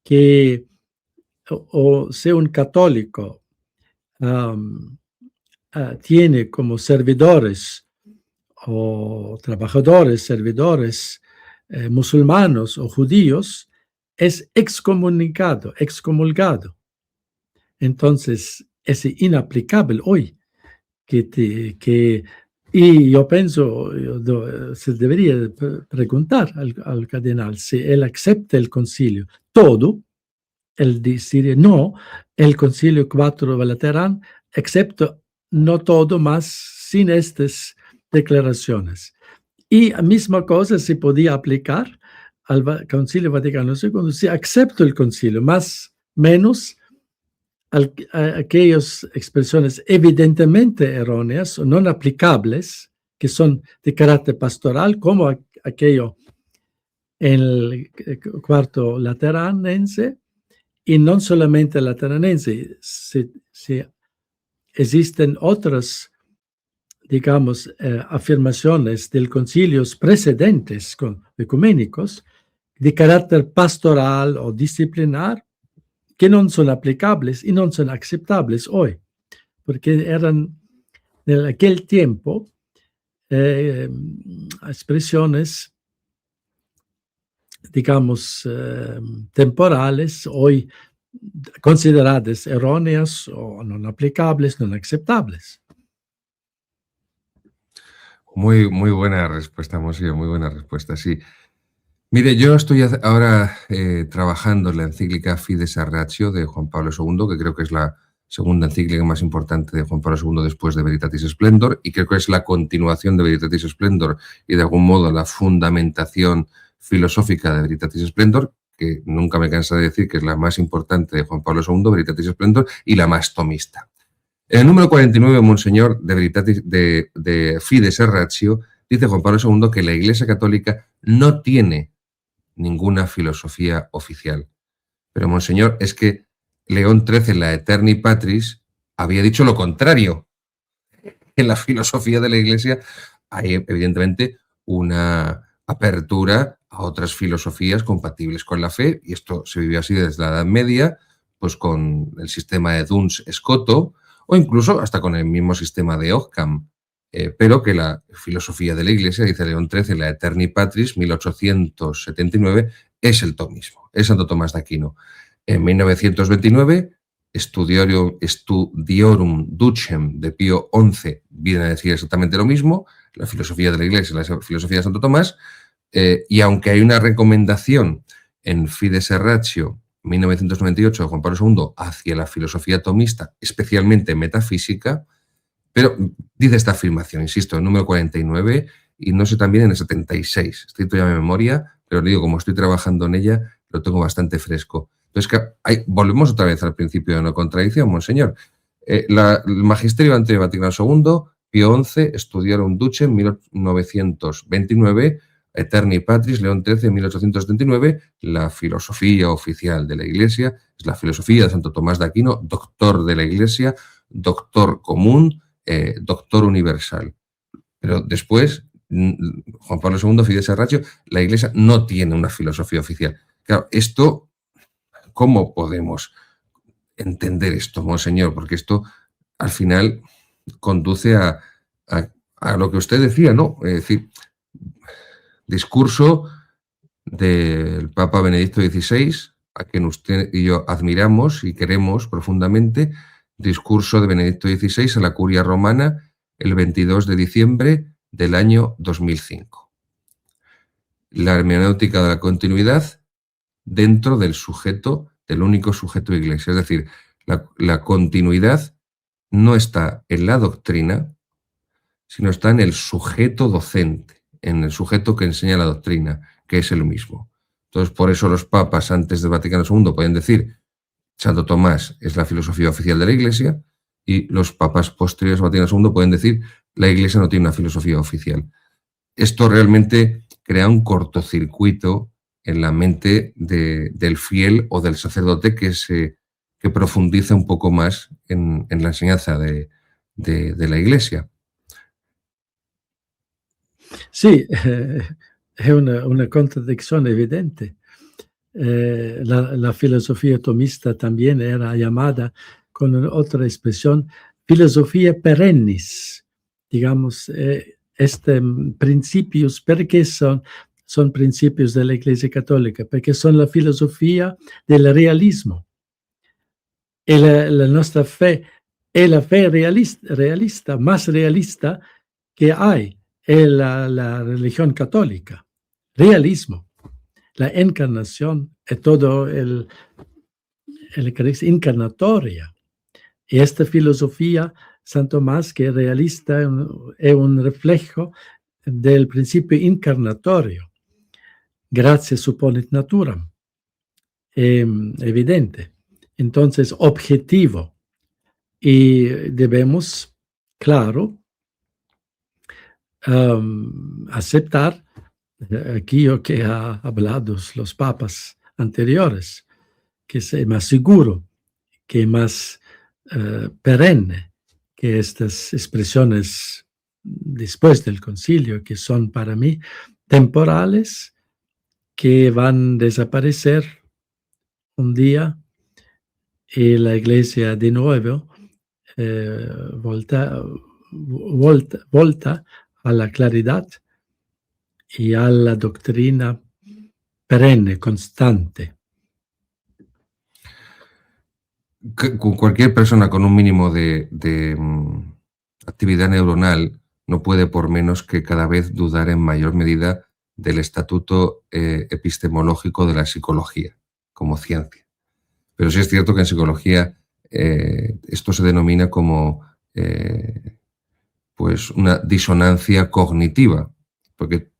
que si un católico tiene como servidores o trabajadores, servidores musulmanos o judíos, es excomulgado. Entonces, es inaplicable hoy. Y yo pienso, se debería preguntar al cardenal si él acepta el concilio. Todo, él dice no, el concilio 4 de Laterán, excepto no todo, más sin estas declaraciones. Y la misma cosa se podía aplicar al Concilio Vaticano II. Si acepto el concilio, más menos aquellas expresiones evidentemente erróneas o no aplicables, que son de carácter pastoral, como aquello en el cuarto lateranense, y no solamente lateranense, si existen otras, digamos, afirmaciones del concilios precedentes ecuménicos de carácter pastoral o disciplinar, que no son aplicables y no son aceptables hoy, porque eran en aquel tiempo expresiones, digamos, temporales, hoy consideradas erróneas o no aplicables, no aceptables. Muy buena respuesta, Monseñor, muy buena respuesta, sí. Mire, yo estoy ahora trabajando en la encíclica Fides et Ratio de Juan Pablo II, que creo que es la segunda encíclica más importante de Juan Pablo II después de Veritatis Splendor, y creo que es la continuación de Veritatis Splendor y de algún modo la fundamentación filosófica de Veritatis Splendor, que nunca me cansa de decir que es la más importante de Juan Pablo II, Veritatis Splendor, y la más tomista. En el número 49, Monseñor, de Fides et Ratio, dice Juan Pablo II que la Iglesia Católica no tiene ninguna filosofía oficial. Pero, Monseñor, es que León XIII, en la Eterni Patris, había dicho lo contrario. En la filosofía de la Iglesia hay, evidentemente, una apertura a otras filosofías compatibles con la fe, y esto se vivió así desde la Edad Media, pues con el sistema de Duns Scoto, o incluso hasta con el mismo sistema de Occam. pero que la filosofía de la Iglesia, dice León XIII, la Eterni Patris, 1879, es el tomismo, es Santo Tomás de Aquino. En 1929, Studiorum Ducem de Pío XI viene a decir exactamente lo mismo, la filosofía de la Iglesia, la filosofía de Santo Tomás, y aunque hay una recomendación en Fides et Ratio, 1998, de Juan Pablo II, hacia la filosofía tomista, especialmente metafísica, pero dice esta afirmación, insisto, el número 49, y no sé también en el 76, estoy todavía de memoria, pero digo, como estoy trabajando en ella, lo tengo bastante fresco. Entonces, volvemos otra vez al principio de no contradicción, monseñor. El Magisterio ante el Vaticano II, Pío XI, Studiorum Ducem, 1929, Eterni Patris, León XIII, 1879, la filosofía oficial de la Iglesia, es la filosofía de Santo Tomás de Aquino, doctor de la Iglesia, doctor común, doctor universal. Pero después, Juan Pablo II, Fides et Ratio, la Iglesia no tiene una filosofía oficial. Claro, esto, ¿cómo podemos entender esto, monseñor? Porque esto, al final, conduce a lo que usted decía, ¿no? Es decir, discurso del Papa Benedicto XVI, a quien usted y yo admiramos y queremos profundamente, discurso de Benedicto XVI a la Curia Romana el 22 de diciembre del año 2005. La hermenéutica de la continuidad dentro del sujeto, del único sujeto de Iglesia. Es decir, la continuidad no está en la doctrina, sino está en el sujeto docente, en el sujeto que enseña la doctrina, que es el mismo. Entonces, por eso los papas antes del Vaticano II pueden decir Santo Tomás es la filosofía oficial de la Iglesia, y los papas posteriores al Vaticano II pueden decir la Iglesia no tiene una filosofía oficial. Esto realmente crea un cortocircuito en la mente del fiel o del sacerdote que profundiza un poco más en la enseñanza de la Iglesia. Sì, è una contraddizione evidente. La filosofía tomista también era llamada con otra expresión filosofía perennis, digamos, principios, perché son principios de la Iglesia Católica, perché son la filosofía del realismo. E la nostra fe è la fe realista, más realista que hay, è la religión católica. Realismo. La encarnación es todo el encarnatoria. Y esta filosofía, San Tomás, que es realista, es un reflejo del principio encarnatorio. Grazie supponit naturam. Evidente. Entonces, objetivo. Y debemos, claro, aceptar aquello que ha hablado los papas anteriores, que es más seguro, que es más perenne que estas expresiones después del concilio, que son para mí temporales, que van a desaparecer un día y la Iglesia de nuevo volta a la claridad y a la doctrina perenne, constante. Cualquier persona con un mínimo de actividad neuronal no puede por menos que cada vez dudar en mayor medida del estatuto epistemológico de la psicología como ciencia. Pero sí es cierto que en psicología esto se denomina como pues una disonancia cognitiva, porque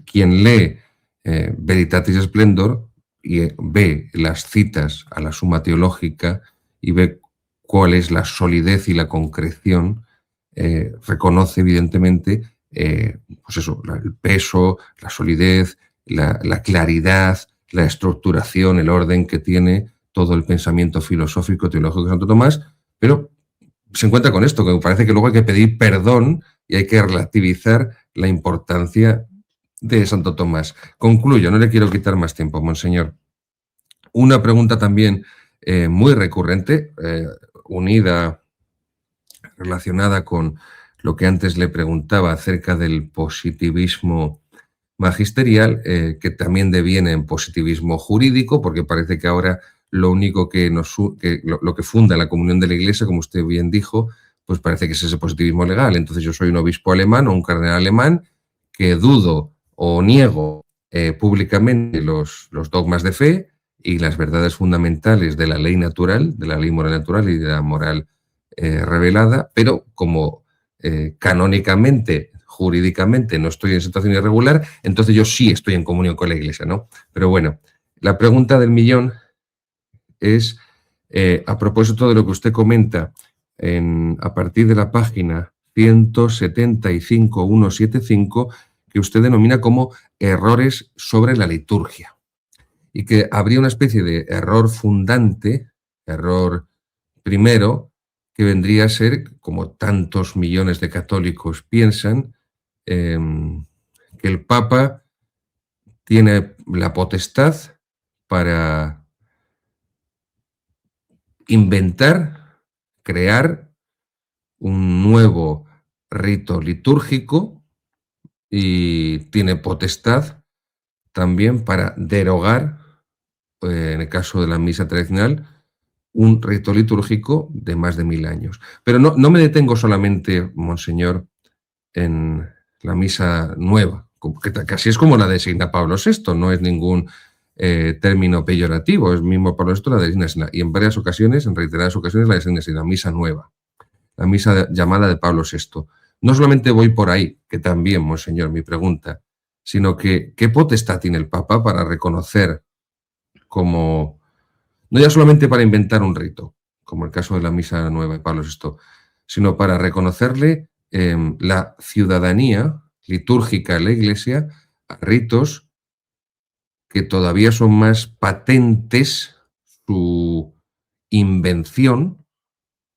quien lee Veritatis Splendor y ve las citas a la Summa Teológica y ve cuál es la solidez y la concreción, reconoce evidentemente pues eso, el peso, la solidez, la claridad, la estructuración, el orden que tiene todo el pensamiento filosófico teológico de Santo Tomás, pero se encuentra con esto, que parece que luego hay que pedir perdón y hay que relativizar la importancia de Santo Tomás. Concluyo, no le quiero quitar más tiempo, monseñor. Una pregunta también muy recurrente, unida, relacionada con lo que antes le preguntaba acerca del positivismo magisterial, que también deviene en positivismo jurídico, porque parece que ahora lo único que lo que funda la comunión de la Iglesia, como usted bien dijo, pues parece que es ese positivismo legal. Entonces yo soy un obispo alemán o un cardenal alemán que dudo o niego públicamente los dogmas de fe y las verdades fundamentales de la ley natural, de la ley moral natural y de la moral revelada, pero como canónicamente, jurídicamente no estoy en situación irregular, entonces yo sí estoy en comunión con la Iglesia, ¿no? Pero bueno, la pregunta del millón es, a propósito de lo que usted comenta a partir de la página 175.175, que usted denomina como errores sobre la liturgia, y que habría una especie de error fundante, error primero, que vendría a ser, como tantos millones de católicos piensan, que el Papa tiene la potestad para inventar, crear un nuevo rito litúrgico y tiene potestad también para derogar, en el caso de la misa tradicional, un rito litúrgico de más de 1000 años. Pero no me detengo solamente, monseñor, en la misa nueva, que casi es como la designa Pablo VI, no es ningún término peyorativo, es mismo Pablo VI la designa así, y en varias ocasiones, en reiteradas ocasiones, la designa así, la misa nueva, la misa llamada de Pablo VI. No solamente voy por ahí, que también, monseñor, mi pregunta, sino que ¿qué potestad tiene el Papa para reconocer como, no ya solamente para inventar un rito, como el caso de la misa nueva de Pablo VI, sino para reconocerle la ciudadanía litúrgica de la Iglesia a ritos que todavía son más patentes su invención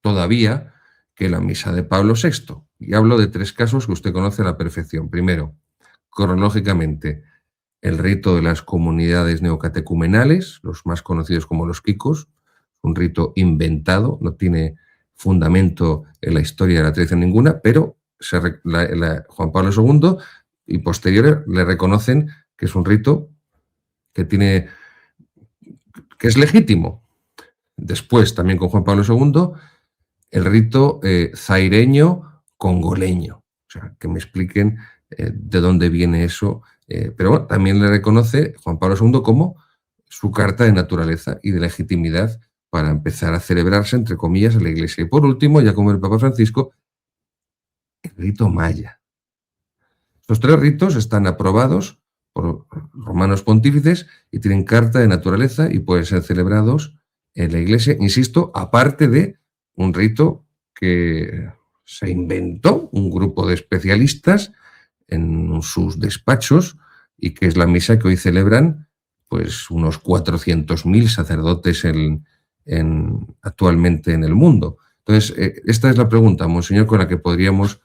todavía que la misa de Pablo VI? Y hablo de 3 casos que usted conoce a la perfección. Primero, cronológicamente, el rito de las comunidades neocatecumenales, los más conocidos como los kikos, un rito inventado, no tiene fundamento en la historia de la tradición ninguna, pero Juan Pablo II y posteriores le reconocen que es un rito que es legítimo. Después, también con Juan Pablo II, el rito zaireño congoleño. O sea, que me expliquen de dónde viene eso. Pero bueno, también le reconoce Juan Pablo II como su carta de naturaleza y de legitimidad para empezar a celebrarse, entre comillas, en la Iglesia. Y por último, ya como el Papa Francisco, el rito maya. Los 3 ritos están aprobados por romanos pontífices y tienen carta de naturaleza y pueden ser celebrados en la Iglesia, insisto, aparte de un rito que se inventó un grupo de especialistas en sus despachos y que es la misa que hoy celebran pues unos 400.000 sacerdotes actualmente en el mundo. Entonces, esta es la pregunta, monseñor, con la que podríamos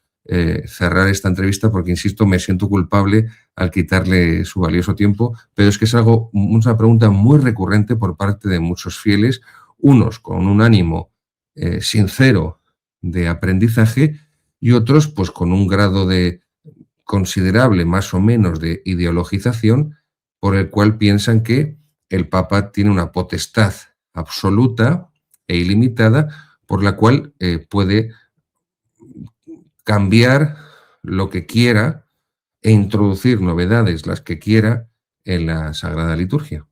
cerrar esta entrevista, porque, insisto, me siento culpable al quitarle su valioso tiempo, pero es que es una pregunta muy recurrente por parte de muchos fieles, unos con un ánimo sincero de aprendizaje y otros pues con un grado de considerable, más o menos, de ideologización, por el cual piensan que el Papa tiene una potestad absoluta e ilimitada por la cual puede cambiar lo que quiera e introducir novedades, las que quiera, en la Sagrada Liturgia.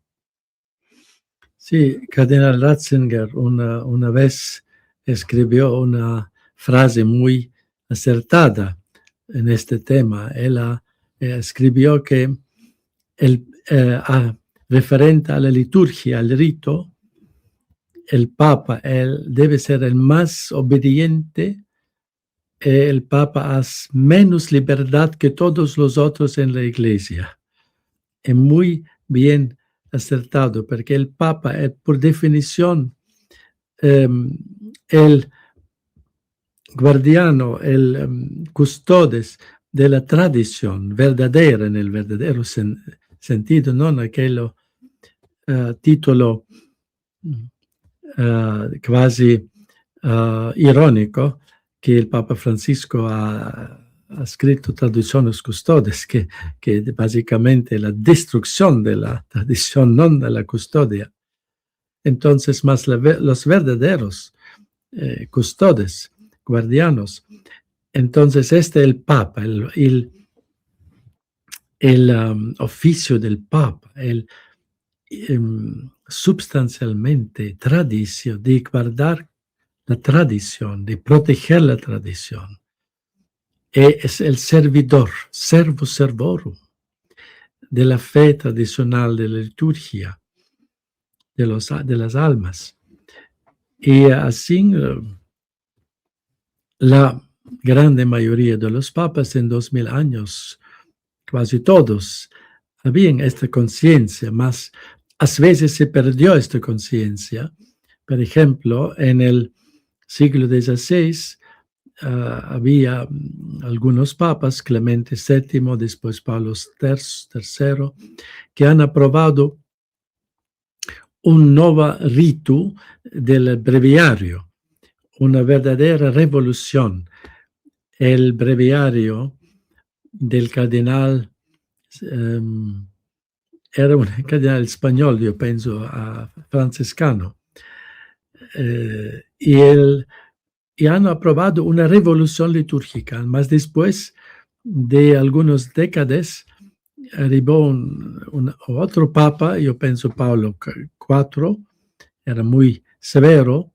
Sí, Cardenal Ratzinger una vez escribió una frase muy acertada en este tema. Él escribió que referente a la liturgia, al rito, el Papa debe ser el más obediente. El Papa ha menos libertad que todos los otros en la Iglesia. Es muy bien acertado, porque el Papa es, por definición, el guardiano, el custodes de la tradición verdadera, en el verdadero sentido, no en aquel título quasi irónico que el Papa Francisco ha escrito Traditiones Custodes, que básicamente la destrucción de la tradición, no de la custodia. Entonces, más los verdaderos custodes, guardianos. Entonces, el Papa, el oficio del Papa, substancialmente tradición, de guardar la tradición, de proteger la tradición. Es el servidor, servus servorum, de la fe tradicional, de la liturgia, de las almas. Y así la grande mayoría de los papas en 2000 años, casi todos, habían esta conciencia, mas a veces se perdió esta conciencia. Por ejemplo, en el siglo XVI había algunos papas, Clemente VII, después Pablo III, que han aprobado un nuevo rito del breviario, una verdadera revolución. El breviario del cardenal era un cardenal español, yo pienso, franciscano, y han aprobado una revolución litúrgica, mas después de algunas décadas arribó otro papa, yo pienso Pablo IV, era muy severo,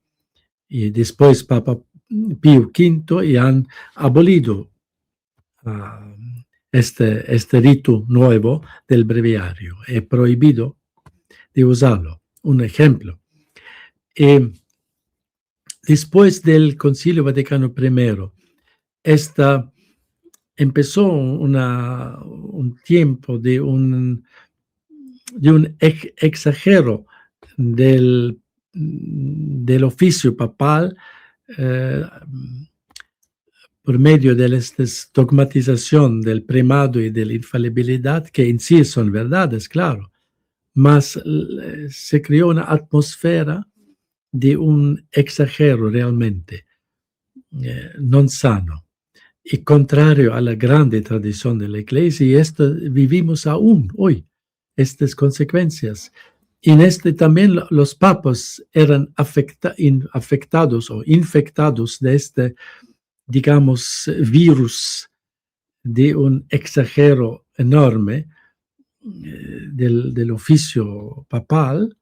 y después Papa Pío V, y han abolido este rito nuevo del breviario, es prohibido de usarlo. Un ejemplo. Después del Concilio Vaticano I, empezó un tiempo de un exagero del oficio papal por medio de esta dogmatización del primado y de la infalibilidad, que en sí son verdades, claro, mas se creó una atmósfera de un exagero realmente non sano y contrario a la grande tradición de la Iglesia, y esto vivimos aún hoy, estas consecuencias. Y en también los papas eran afectados o infectados de este, digamos, virus de un exagero enorme del oficio papal,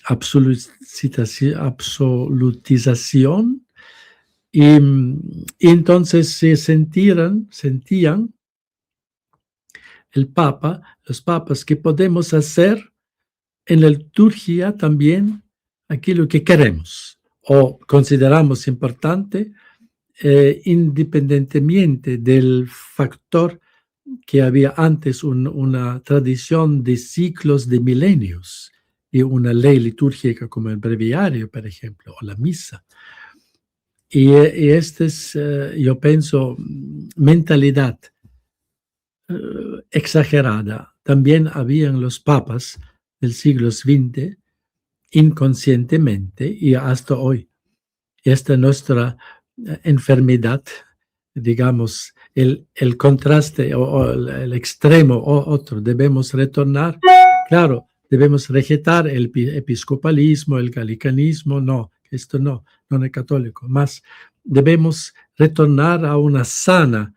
absolutización, y entonces se sentían los papas, que podemos hacer en la liturgia también aquello que queremos o consideramos importante, independientemente del factor que había antes una tradición de ciclos de milenios y una ley litúrgica como el breviario, por ejemplo, o la misa. Y esta es, yo pienso, mentalidad exagerada. También habían los papas del siglo XX inconscientemente y hasta hoy. Esta es nuestra enfermedad, digamos, el contraste o el extremo o otro. Debemos retornar, claro, debemos rejectar el episcopalismo, el gallicanismo, no, esto no es católico, más debemos retornar a una sana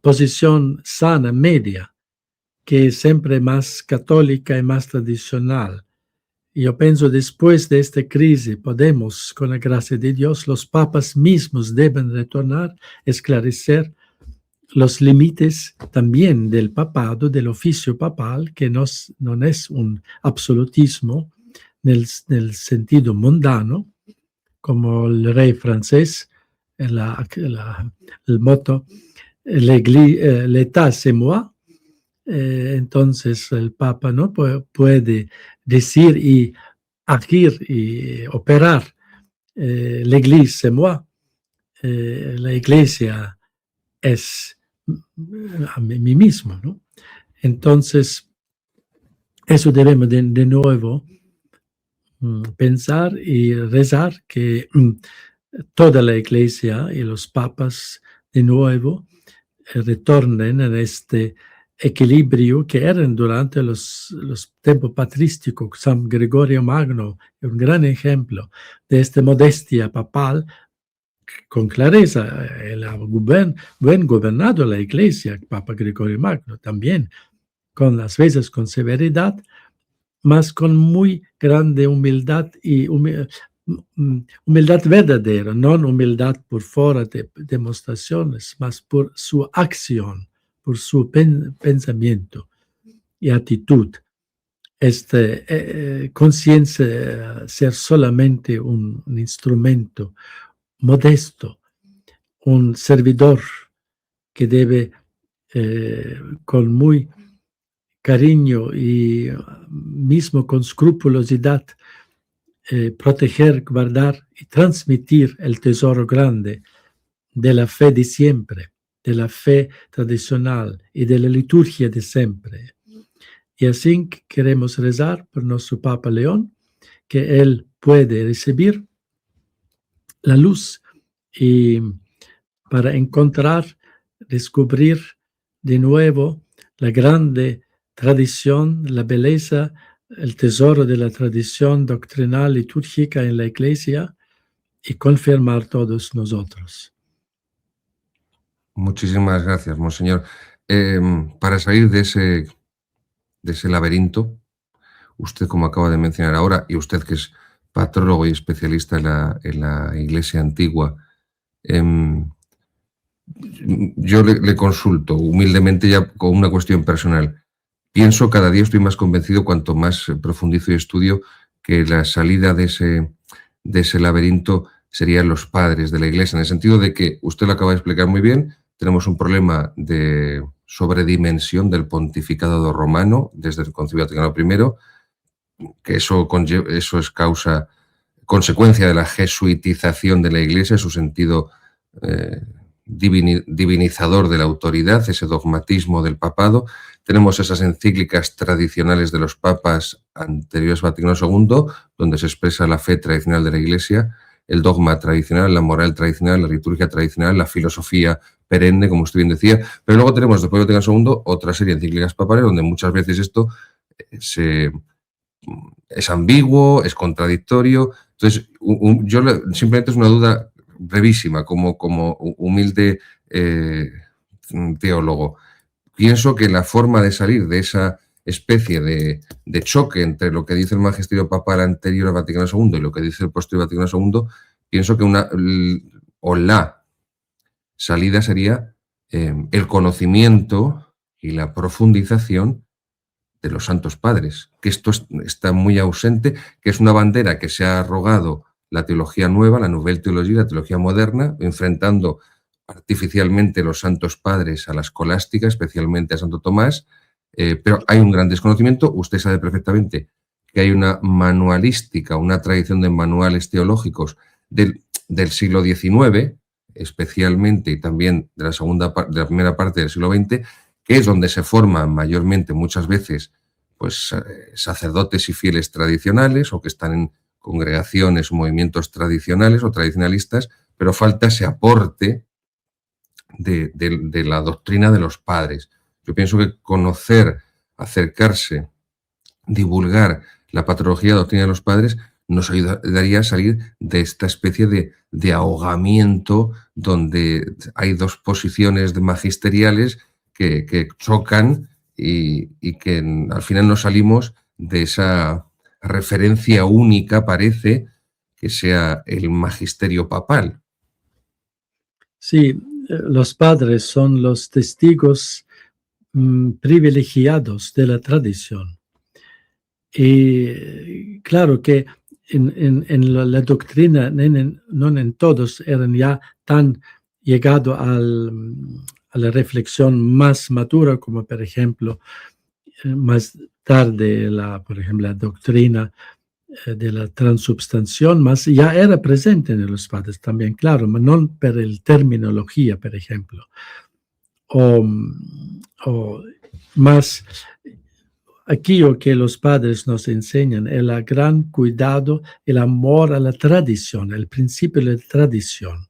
posición sana, media, que es siempre más católica y más tradicional. Yo pienso, después de esta crisis, podemos, con la gracia de Dios, los papas mismos deben retornar, esclarecer los límites también del papado, del oficio papal, que no es un absolutismo en el sentido mundano, como el rey francés, el motto, l'état c'est moi. Entonces el Papa no puede decir y agir y operar l'Église c'est moi. La Iglesia es a mí mismo, ¿no? Entonces, eso debemos de nuevo pensar y rezar, que toda la Iglesia y los papas de nuevo retornen en este equilibrio que eran durante los tiempos patrísticos. San Gregorio Magno es un gran ejemplo de esta modestia papal. Con clareza, él ha buen gobernado la Iglesia, Papa Gregorio Magno, también, con las veces con severidad, mas con muy grande humildad y humildad verdadera, no humildad por fuera de demostraciones, mas por su acción, por su pensamiento y actitud. Conciencia ser solamente un instrumento modesto, un servidor que debe con muy cariño y mismo con escrupulosidad proteger, guardar y transmitir el tesoro grande de la fe de siempre, de la fe tradicional y de la liturgia de siempre. Y así queremos rezar por nuestro Papa León, que él puede recibir la luz y para encontrar, descubrir de nuevo la grande tradición, la belleza, el tesoro de la tradición doctrinal litúrgica en la Iglesia y confirmar todos nosotros. Muchísimas gracias, monseñor. Para salir de ese laberinto, usted, como acaba de mencionar ahora, y usted que es patrólogo y especialista en la Iglesia antigua, yo le consulto humildemente ya con una cuestión personal. Pienso, cada día estoy más convencido, cuanto más profundizo y estudio, que la salida de ese laberinto serían los padres de la Iglesia, en el sentido de que, usted lo acaba de explicar muy bien, tenemos un problema de sobredimensión del pontificado romano desde el Concilio Vaticano I, que eso es consecuencia de la jesuitización de la Iglesia, su sentido divinizador de la autoridad, ese dogmatismo del papado. Tenemos esas encíclicas tradicionales de los papas anteriores a Vaticano II, donde se expresa la fe tradicional de la Iglesia, el dogma tradicional, la moral tradicional, la liturgia tradicional, la filosofía perenne, como usted bien decía. Pero luego tenemos, después de Vaticano II, otra serie de encíclicas papales, donde muchas veces esto es ambiguo, es contradictorio. Entonces, simplemente es una duda brevísima, como humilde teólogo. Pienso que la forma de salir de esa especie de choque entre lo que dice el magisterio papal anterior a Vaticano II y lo que dice el posterior Vaticano II, pienso que la salida sería el conocimiento y la profundización de los santos padres, que esto está muy ausente, que es una bandera que se ha arrogado la teología nueva, la Nouvelle Théologie, la teología moderna, enfrentando artificialmente los santos padres a la escolástica, especialmente a Santo Tomás, pero hay un gran desconocimiento. Usted sabe perfectamente que hay una manualística, una tradición de manuales teológicos del siglo XIX, especialmente, y también de la primera parte del siglo XX, que es donde se forman mayormente, muchas veces, pues sacerdotes y fieles tradicionales, o que están en congregaciones o movimientos tradicionales o tradicionalistas, pero falta ese aporte de la doctrina de los padres. Yo pienso que conocer, acercarse, divulgar la patología de la doctrina de los padres nos ayudaría a salir de esta especie de ahogamiento donde hay dos posiciones magisteriales que chocan y que al final no salimos de esa referencia única, parece, que sea el magisterio papal. Sí, los padres son los testigos privilegiados de la tradición. Y claro que en la doctrina, no en todos eran ya tan llegado a la reflexión más madura, como por ejemplo, más tarde, por ejemplo, la doctrina de la transubstanciación, más ya era presente en los padres también, claro, pero no por el terminología, por ejemplo, o más aquello que los padres nos enseñan, el gran cuidado, el amor a la tradición, el principio de la tradición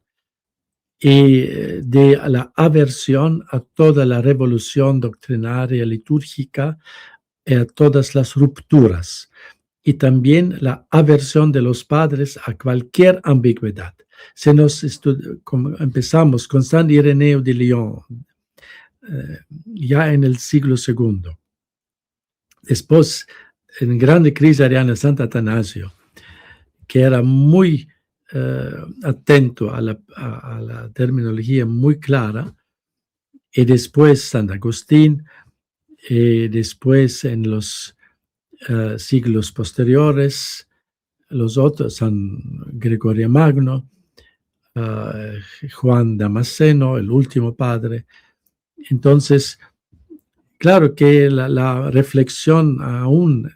y de la aversión a toda la revolución doctrinaria, litúrgica, y a todas las rupturas. Y también la aversión de los padres a cualquier ambigüedad. Empezamos con San Ireneo de Lyon, ya en el siglo II. Después, en grande crisis ariana, Santo Atanasio, que era muy atento a la terminología muy clara, y después San Agustín, y después en los siglos posteriores, los otros, San Gregorio Magno, Juan Damasceno, el último padre. Entonces, claro que la reflexión aún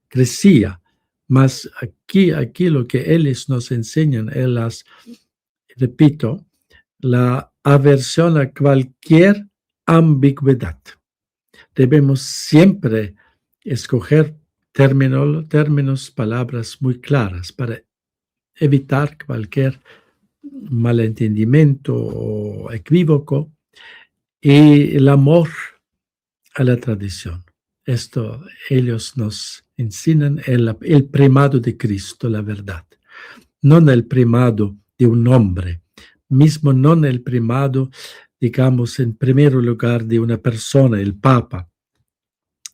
crecía, mas aquí lo que ellos nos enseñan es, repito, la aversión a cualquier ambigüedad. Debemos siempre escoger términos, palabras muy claras para evitar cualquier malentendimiento o equívoco, y el amor a la tradición. Esto ellos nos enseñan el primado de Cristo, la verdad. No el primado de un hombre, mismo no el primado, digamos, en primer lugar de una persona, el Papa.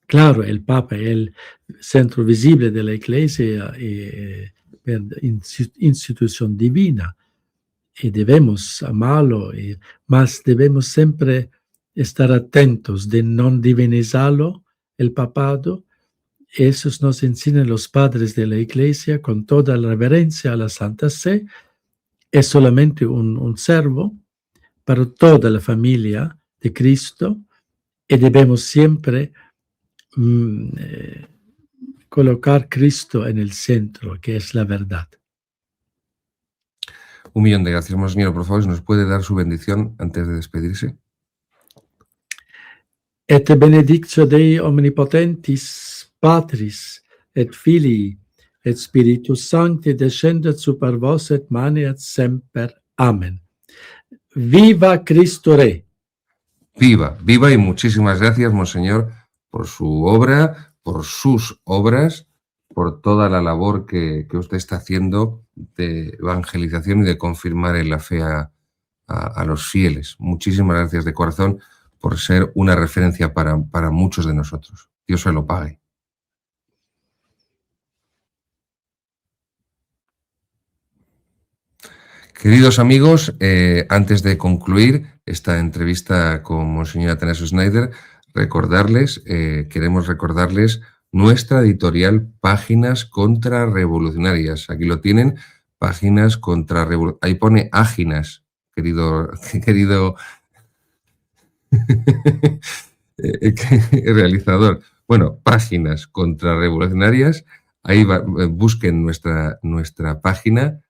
Claro, el Papa es el centro visible de la Iglesia, institución divina, y debemos amarlo, mas debemos siempre estar atentos de no divinizarlo, el papado. Esos nos enseñan los padres de la Iglesia con toda la reverencia a la Santa Sé. Es solamente un servo para toda la familia de Cristo, y debemos siempre colocar Cristo en el centro, que es la verdad. 1.000.000 de gracias, Monseñor. Por favor, ¿nos puede dar su bendición antes de despedirse? Et benedictio Dei omnipotentis, Patris, et Filii, et Spiritus Sancti, descendat super vos et maneat semper. Amén. ¡Viva Cristo Rey! Viva, viva, y muchísimas gracias, Monseñor, por su obra, por sus obras, por toda la labor que usted está haciendo de evangelización y de confirmar en la fe a los fieles. Muchísimas gracias de corazón por ser una referencia para muchos de nosotros. Dios se lo pague. Queridos amigos, antes de concluir esta entrevista con Monseñor Atanasio Schneider, queremos recordarles nuestra editorial Páginas Contrarrevolucionarias. Aquí lo tienen, Páginas Contrarrevolucionarias. Ahí pone Áginas, querido realizador. Bueno, Páginas Contrarrevolucionarias. Ahí busquen nuestra página.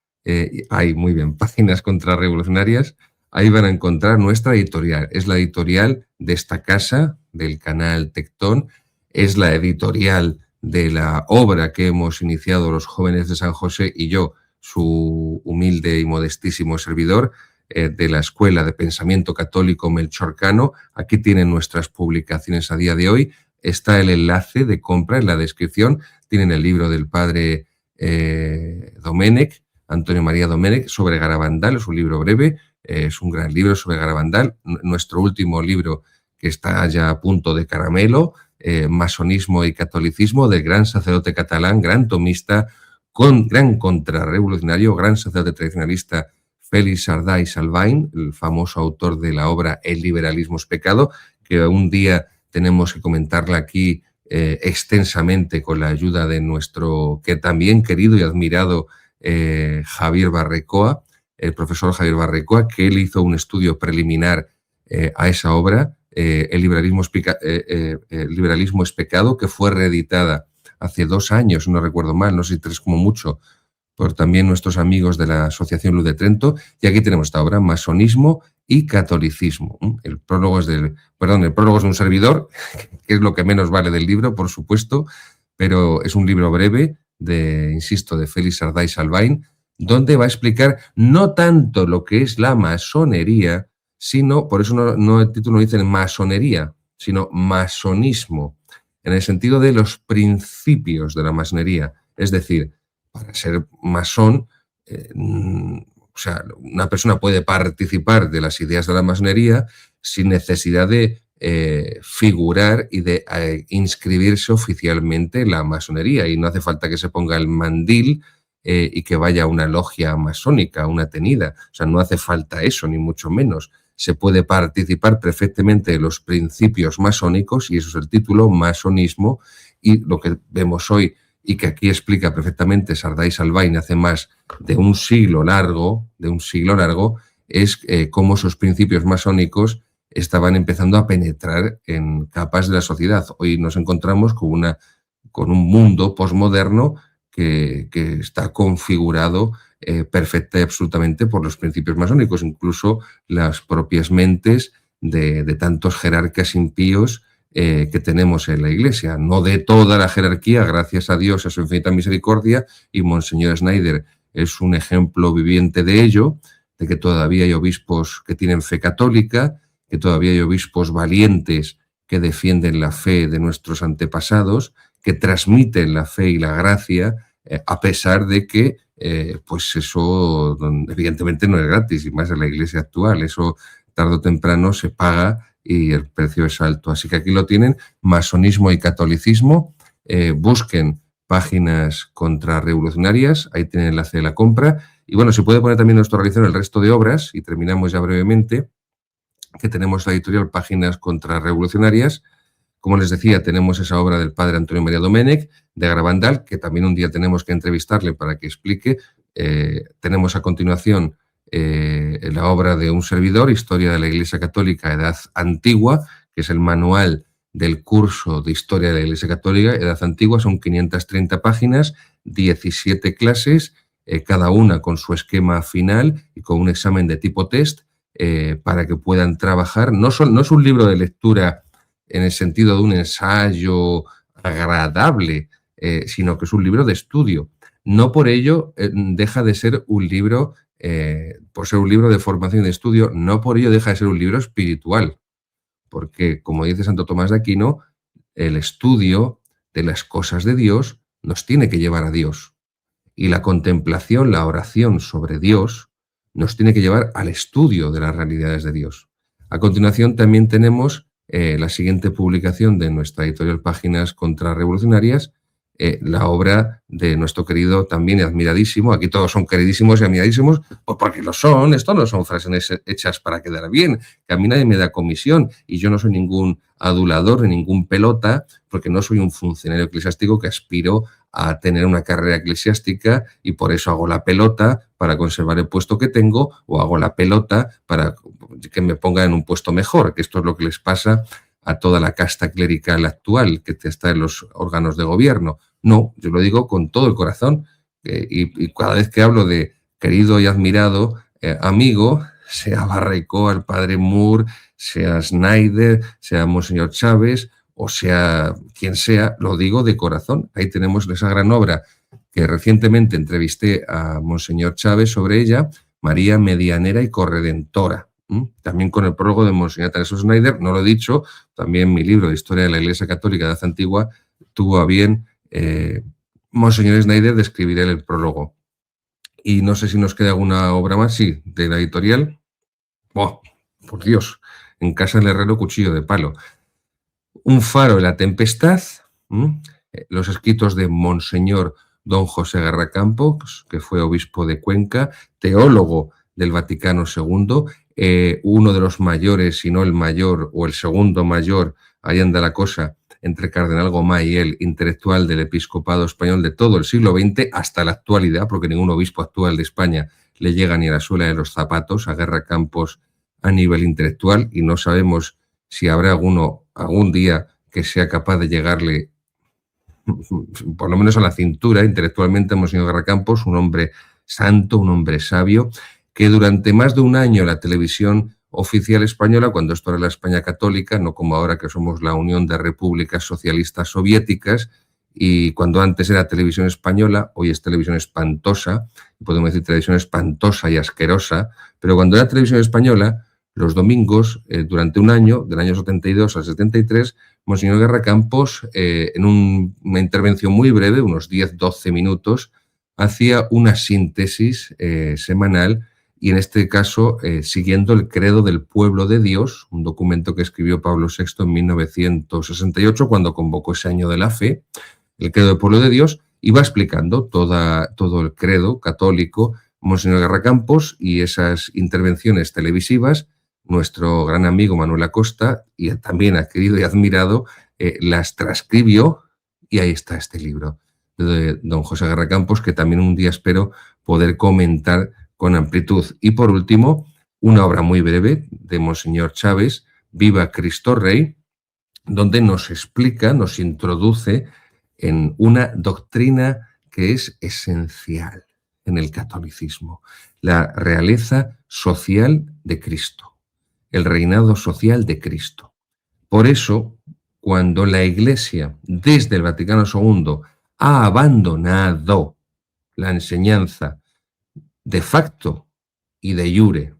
Ahí, muy bien, Páginas Contrarrevolucionarias. Ahí van a encontrar nuestra editorial. Es la editorial de esta casa, del canal Tectón. Es la editorial de la obra que hemos iniciado los jóvenes de San José y yo, su humilde y modestísimo servidor, de la Escuela de Pensamiento Católico Melchor Cano. Aquí tienen nuestras publicaciones a día de hoy. Está el enlace de compra en la descripción. Tienen el libro del padre Domènech, Antonio María Domènech, sobre Garabandal. Es un libro breve, es un gran libro sobre Garabandal. Nuestro último libro, que está ya a punto de caramelo, Masonismo y Catolicismo, del gran sacerdote catalán, gran tomista, gran contrarrevolucionario, gran sacerdote tradicionalista, Félix Sardá y Salvain, el famoso autor de la obra El liberalismo es pecado, que un día tenemos que comentarla aquí extensamente con la ayuda de nuestro que también querido y admirado Javier Barrecoa, el profesor Javier Barrecoa, que él hizo un estudio preliminar a esa obra, el liberalismo es pecado, que fue reeditada hace 2 años, no recuerdo mal, no sé si 3 como mucho, por también nuestros amigos de la Asociación Luz de Trento. Y aquí tenemos esta obra, Masonismo y catolicismo. El prólogo es el prólogo es de un servidor, que es lo que menos vale del libro, por supuesto, pero es un libro breve insisto, de Félix Arday Salvain, donde va a explicar no tanto lo que es la masonería, sino, por eso no el título no dice masonería, sino masonismo, en el sentido de los principios de la masonería. Es decir, para ser masón, o sea, una persona puede participar de las ideas de la masonería sin necesidad de figurar y de inscribirse oficialmente en la masonería, y no hace falta que se ponga el mandil y que vaya a una logia masónica, una tenida. O sea, no hace falta eso, ni mucho menos. Se puede participar perfectamente de los principios masónicos, y eso es el título, masonismo, y lo que vemos hoy y que aquí explica perfectamente Arday Salvain hace más de un siglo largo, es cómo esos principios masónicos estaban empezando a penetrar en capas de la sociedad. Hoy nos encontramos con un mundo posmoderno que está configurado perfecta y absolutamente por los principios masónicos, incluso las propias mentes de tantos jerarcas impíos que tenemos en la Iglesia. No de toda la jerarquía, gracias a Dios, a su infinita misericordia, y Monseñor Schneider es un ejemplo viviente de ello, de que todavía hay obispos que tienen fe católica, que todavía hay obispos valientes que defienden la fe de nuestros antepasados, que transmiten la fe y la gracia, a pesar de que pues eso evidentemente no es gratis, y más en la Iglesia actual. Eso tarde o temprano se paga y el precio es alto. Así que aquí lo tienen, masonismo y catolicismo. Busquen páginas contrarrevolucionarias, ahí tienen el enlace de la compra. Y bueno, se puede poner también en nuestra realización el resto de obras, y terminamos ya brevemente, que tenemos la editorial Páginas Contrarrevolucionarias. Como les decía, tenemos esa obra del padre Antonio María Domènech, de Garabandal, que también un día tenemos que entrevistarle para que explique. Tenemos a continuación la obra de un servidor, Historia de la Iglesia Católica, Edad Antigua, que es el manual del curso de Historia de la Iglesia Católica, Edad Antigua. Son 530 páginas, 17 clases, cada una con su esquema final y con un examen de tipo test, para que puedan trabajar. No es un libro de lectura en el sentido de un ensayo agradable, sino que es un libro de estudio. No por ello deja de ser un libro, por ser un libro de formación y de estudio, no por ello deja de ser un libro espiritual, porque, como dice Santo Tomás de Aquino, el estudio de las cosas de Dios nos tiene que llevar a Dios, y la contemplación, la oración sobre Dios, nos tiene que llevar al estudio de las realidades de Dios. A continuación también tenemos la siguiente publicación de nuestra editorial Páginas Contrarrevolucionarias, la obra de nuestro querido también y admiradísimo, aquí todos son queridísimos y admiradísimos, pues porque lo son. Esto no son frases hechas para quedar bien, que a mí nadie me da comisión, y yo no soy ningún adulador ni ningún pelota, porque no soy un funcionario eclesiástico que aspiro a tener una carrera eclesiástica, y por eso hago la pelota para conservar el puesto que tengo, o hago la pelota para que me pongan en un puesto mejor, que esto es lo que les pasa a toda la casta clerical actual que está en los órganos de gobierno. No, yo lo digo con todo el corazón, y cada vez que hablo de querido y admirado amigo, sea Barraicó, al padre Moore, sea Schneider, sea Monseñor Chávez, o sea quien sea, lo digo de corazón. Ahí tenemos esa gran obra que recientemente entrevisté a Monseñor Chávez sobre ella, María Medianera y Corredentora. También con el prólogo de Monseñor Teresa Schneider, no lo he dicho, también mi libro de Historia de la Iglesia Católica de Edad Antigua tuvo a bien Monseñor Schneider de escribir el prólogo. Y no sé si nos queda alguna obra más, sí, de la editorial. ¡Oh, por Dios! En casa del herrero, cuchillo de palo. Un faro en la tempestad, los escritos de Monseñor Don José Garra Campos, que fue obispo de Cuenca, teólogo del Vaticano II, uno de los mayores, si no el mayor o el segundo mayor, ahí anda la cosa, entre Cardenal Gomá y él, intelectual del episcopado español de todo el siglo XX hasta la actualidad, porque ningún obispo actual de España le llega ni a la suela de los zapatos a Garra Campos a nivel intelectual, y no sabemos si habrá alguno algún día que sea capaz de llegarle por lo menos a la cintura intelectualmente a Monseñor Garra Campos, un hombre santo, un hombre sabio, que durante más de un año la televisión oficial española, cuando esto era la España católica, no como ahora que somos la Unión de Repúblicas Socialistas Soviéticas, y cuando antes era Televisión Española, hoy es Televisión Espantosa, podemos decir Televisión Espantosa y Asquerosa, pero cuando era Televisión Española, los domingos, durante un año, del año 72 al 73, Monseñor Guerra Campos, en una intervención muy breve, unos 10-12 minutos, hacía una síntesis semanal y en este caso siguiendo el credo del pueblo de Dios, un documento que escribió Pablo VI en 1968 cuando convocó ese año de la fe, el credo del pueblo de Dios, y va explicando todo el credo católico, Monseñor Guerra Campos, y esas intervenciones televisivas, nuestro gran amigo Manuel Acosta, y también ha querido y admirado, las transcribió, y ahí está este libro de don José Guerra Campos, que también un día espero poder comentar con amplitud. Y por último, una obra muy breve de Monseñor Chávez, Viva Cristo Rey, donde nos explica, nos introduce en una doctrina que es esencial en el catolicismo, la realeza social de Cristo, el reinado social de Cristo. Por eso, cuando la Iglesia, desde el Vaticano II, ha abandonado la enseñanza de facto y de iure,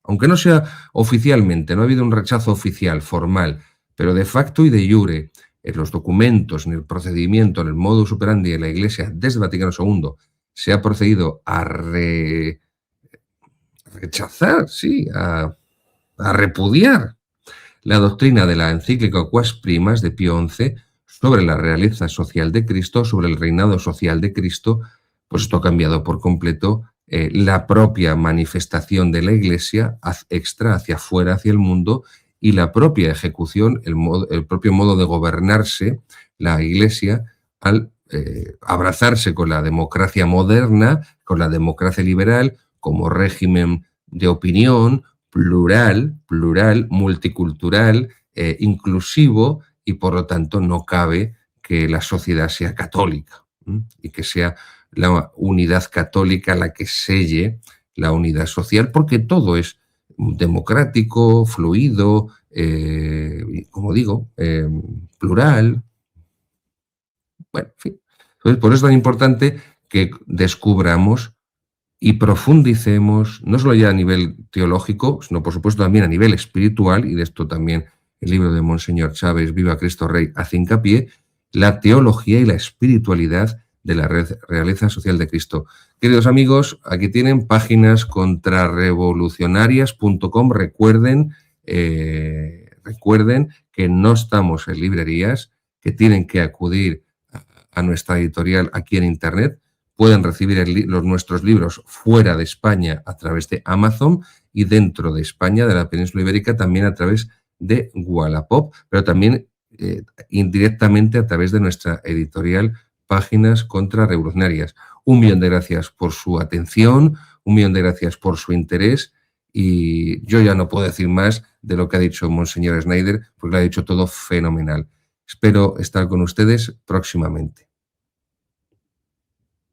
aunque no sea oficialmente, no ha habido un rechazo oficial, formal, pero de facto y de iure, en los documentos, en el procedimiento, en el modus operandi de la Iglesia desde el Vaticano II, se ha procedido a rechazar, sí, a repudiar la doctrina de la encíclica Quas Primas de Pío XI sobre la realeza social de Cristo, sobre el reinado social de Cristo, pues esto ha cambiado por completo la propia manifestación de la Iglesia extra, hacia afuera, hacia el mundo, y la propia ejecución, el propio modo de gobernarse la Iglesia al abrazarse con la democracia moderna, con la democracia liberal, como régimen de opinión, plural, multicultural, inclusivo, y por lo tanto no cabe que la sociedad sea católica y que sea la unidad católica la que selle la unidad social, porque todo es democrático, fluido, como digo, plural. Bueno, en fin. Entonces, por eso es tan importante que descubramos y profundicemos, no solo ya a nivel teológico, sino por supuesto también a nivel espiritual, y de esto también el libro de Monseñor Chávez, Viva Cristo Rey, hace hincapié, la teología y la espiritualidad de la realeza social de Cristo. Queridos amigos, aquí tienen páginas contrarrevolucionarias.com. Recuerden que no estamos en librerías, que tienen que acudir a nuestra editorial aquí en Internet. Pueden recibir nuestros libros fuera de España a través de Amazon y dentro de España, de la península ibérica, también a través de Wallapop, pero también indirectamente a través de nuestra editorial Páginas Contrarrevolucionarias. 1.000.000 de gracias por su atención, 1.000.000 de gracias por su interés, y yo ya no puedo decir más de lo que ha dicho Monseñor Schneider, porque lo ha dicho todo fenomenal. Espero estar con ustedes próximamente.